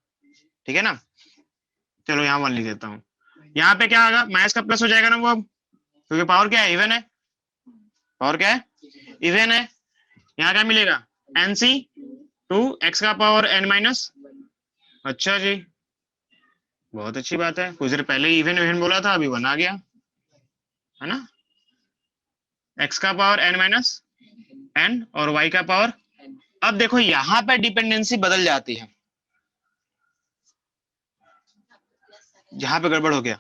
ठीक है ना। चलो यहाँ 1 लिख देता हूँ, यहाँ पे क्या आएगा, माइनस का प्लस हो जाएगा ना वो, अब क्योंकि पावर क्या है, इवन है, पावर क्या है, इवन है। यहाँ क्या मिलेगा, NC2 x का पावर n-, अच्छा जी, बहुत अच्छी बात है, कुछ देर पहले इवन इवन बोला था, अभी 1 आ गया, है ना। x का पावर n-n और y का पावर, अब देखो यहाँ पे डिपेंडेंसी बदल जाती है, यहाँ पे गड़बड़ हो गया,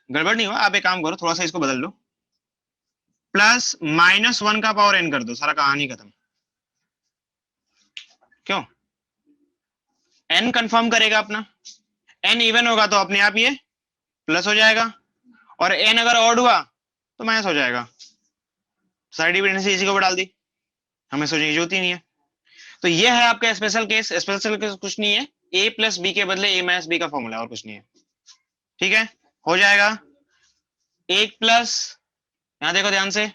गड़बड़ नहीं हुआ, आप एक काम करो, थोड़ा सा इसको बदल लो, प्लस -1 का पावर n कर दो, सारा कहानी खत्म। क्यों, n कंफर्म करेगा अपना, n इवन होगा तो अपने आप ये प्लस हो जाएगा, और n अगर ऑड हुआ तो माइनस हो जाएगा, सारी डिपेंडेंसी इसी को डाल दी, हमें सोचने की जरूरत ही नहीं है। तो ये है आपका स्पेशल केस, स्पेशल केस कुछ नहीं है, a प्लस बी के बदले a माइनस बी का फॉर्मूला, और कुछ नहीं है, ठीक है, हो जाएगा। एक प्लस, यहां देखो ध्यान से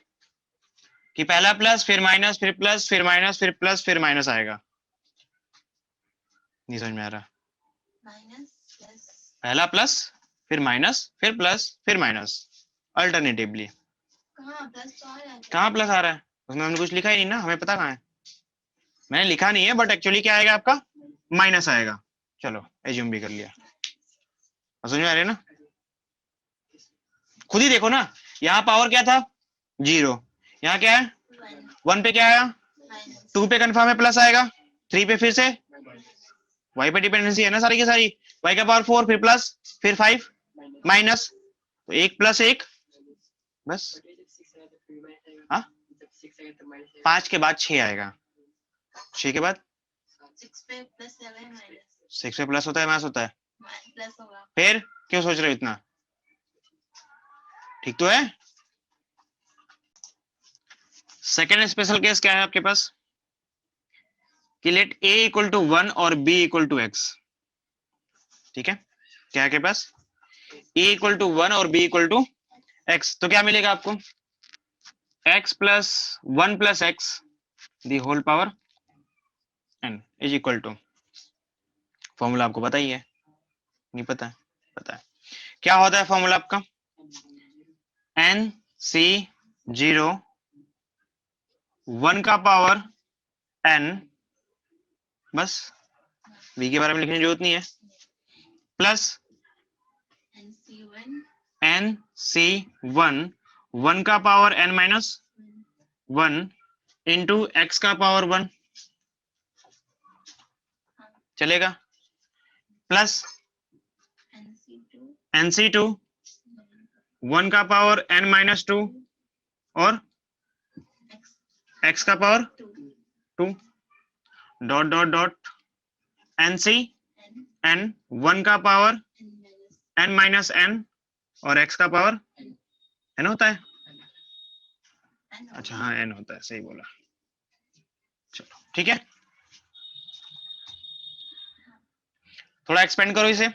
कि पहला प्लस फिर माइनस फिर प्लस फिर माइनस फिर प्लस फिर माइनस आएगा, नहीं समझ में आ रहा, पहला प्लस फिर माइनस फिर प्लस फिर माइनस अल्टरनेटिवली, कहाँ प्लस आ रहा है, उसमें हमने कुछ लिखा ही नहीं ना, हमें पता कहाँ है, मैंने लिखा नहीं है, बट एक्चुअली क्या आएगा आपका, माइनस आएगा, चलो एज्यूम भी कर लिया, समझ में आ रही है ना? खुद ही देखो ना, यहाँ पावर क्या था 0, यहाँ क्या है 1 पे क्या आया 2 पे कंफर्म है प्लस आएगा, 3 पे फिर से y पे डिपेंडेंसी है ना सारी की सारी, y का पावर 4 फिर प्लस फिर 5 माइनस, तो 1 प्लस 1 बस। हाँ 5 के बाद 6 आएगा, 6 के बाद 6 पे प्लस होता है माइनस होता है, फिर क्यों सोच रहे हो इतना? ठीक तो है। सेकेंड स्पेशल केस क्या है आपके पास कि लेट a इक्वल टू 1 और b इक्वल टू x। ठीक है, क्या है आपके पास a इक्वल टू 1 और b इक्वल टू x, तो क्या मिलेगा आपको x plus 1 plus x the whole power n is equal to, formula आपको पता ही है, नहीं पता है? पता है। क्या होता है फॉर्मूला आपका n c 0 1 का पावर n, बस v के बारे में लिखने की जरूरत नहीं है, प्लस n c 1 1 का power n minus 1 into x का पावर 1 चलेगा, प्लस nc2 1 का पावर n माइनस 2 और x का power 2 dot dot dot nc n 1 का पावर n माइनस n और x का पावर n होता है। अच्छा हाँ n होता है, सही बोला। चलो ठीक है, थोड़ा एक्सपेंड करो इसे,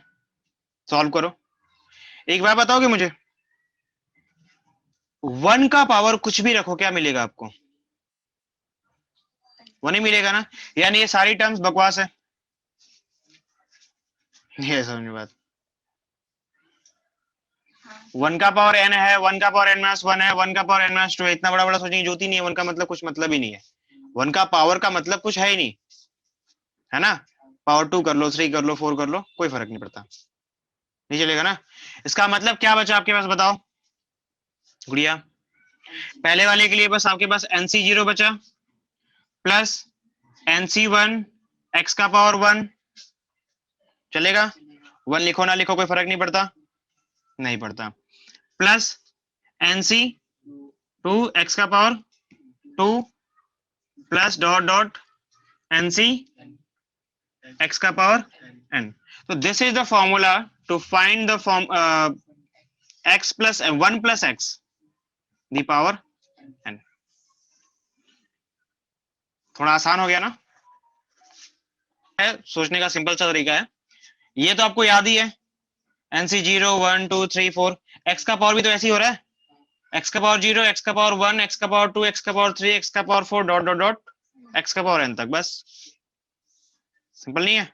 सॉल्व करो। एक बार बताओगे मुझे 1 का पावर कुछ भी रखो क्या मिलेगा आपको? 1 ही मिलेगा ना, यानी ये सारी टर्म्स बकवास है, ये समझ में बात। 1 का पावर n है, 1 का पावर n माइनस 1 है, 1 का पावर n माइनस 2 है, इतना बड़ा बड़ा सोचने की जरूरत ही नहीं है। 1 का मतलब कुछ मतलब ही नहीं है, 1 का पावर का मतलब कुछ है ही नहीं, है ना? पावर 2 कर लो, 3 कर लो, 4 कर लो, कोई फर्क नहीं पड़ता, नहीं चलेगा ना। इसका मतलब क्या बचा आपके पास बताओ गुड़िया? पहले वाले के लिए बस आपके पास nc0 बचा प्लस nc1 x का पावर 1, चलेगा? 1 लिखो ना लिखो कोई फर्क नहीं पड़ता, नहीं पड़ता, प्लस nc2 x का power 2 plus dot dot nc x का पावर n। तो this is the formula to find the form x plus 1 plus x the power n। थोड़ा आसान हो गया ना, है सोचने का सिंपल सा तरीका है। ये तो आपको याद ही है nc0 1 2 3 4, x का पावर भी तो ऐसे ही हो रहा है, x का पावर 0, x का पावर 1, x का पावर 2, x का पावर 3, x का power 4 dot dot dot x का पावर n तक, बस सिंपल नहीं है?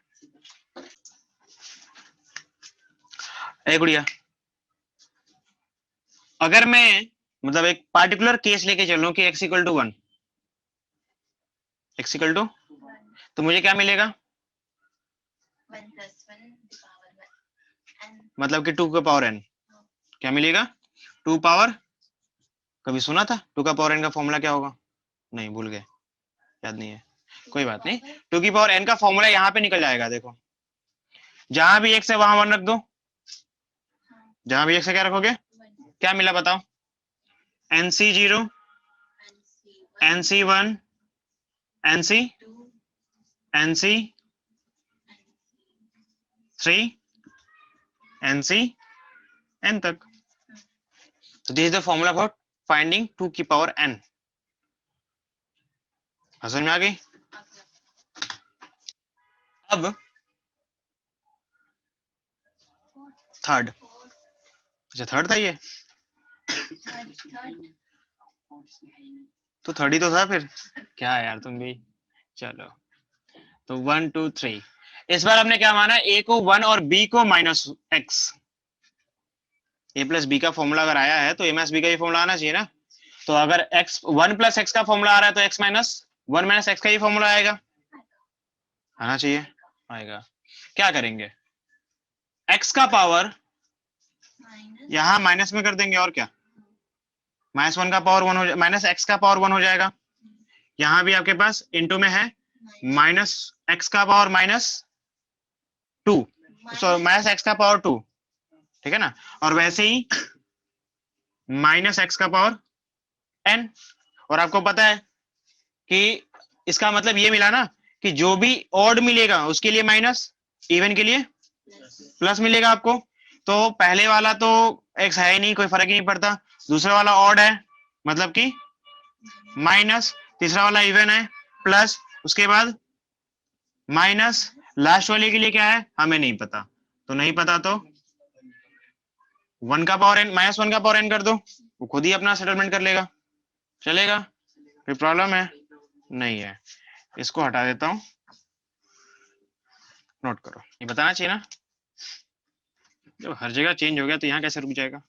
ए गुड़िया, अगर मैं मतलब एक पार्टिकुलर केस लेके चलूं कि x equal to 1, x equal to, तो मुझे क्या मिलेगा? 1 plus 1 power 1 मतलब कि 2 का पावर n क्या मिलेगा? 2 पावर, कभी सुना था 2 का पावर n का फॉर्मूला क्या होगा? नहीं, भूल गए, याद नहीं है, कोई बात नहीं। 2 की पावर n का फॉर्मूला यहाँ पे निकल जाएगा, देखो जहां भी x है वहां 1 रख दो, जहां भी x है क्या रखोगे? क्या मिला बताओ? nc0 nc1 nc nc3 nc n तक। So this is the formula for finding 2 की पावर n। समझ में आ गई? अब थर्ड, अच्छा थर्ड था ये, तो थर्ड ही तो था फिर, क्या है यार तुम भी। चलो तो 1 2 3, इस बार हमने क्या माना? a को 1 और b को minus x। a plus b का फॉर्मूला अगर आया है तो a माइनस b का भी फॉर्मूला आना चाहिए ना। तो अगर x 1 प्लस x का फॉर्मूला आ रहा है तो x माइनस 1 माइनस x का ही फॉर्मूला आएगा, आना चाहिए, आएगा। क्या करेंगे? x का पावर माइनस यहाँ माइनस में कर देंगे और क्या, -1 का पावर 1 हो जाएगा, -x का पावर 1 हो जाएगा। यहाँ भी आपके पास इनटू में है -x का पावर -2, सॉरी -x का पावर 2, ठीक है ना। और वैसे ही -x का पावर n। और आपको पता है कि इसका मतलब ये मिला ना कि जो भी ऑड मिलेगा उसके लिए माइनस, इवन के लिए प्लस मिलेगा आपको। तो पहले वाला तो x है ही नहीं, कोई फर्क ही नहीं पड़ता। दूसरा वाला ऑड है मतलब कि माइनस, तीसरा वाला इवन है प्लस, उसके बाद माइनस, लास्ट वाले के लिए क्या है हमें नहीं पता। तो नहीं पता तो 1 का पावर n, -1 का पावर n कर दो, वो खुद ही अपना सेटलमेंट कर लेगा, चलेगा। कोई प्रॉब्लम है नहीं है। इसको हटा देता हूं, नोट करो। ये बताना चाहिए ना, जब हर जगह चेंज हो गया तो यहाँ कैसे रुक जाएगा।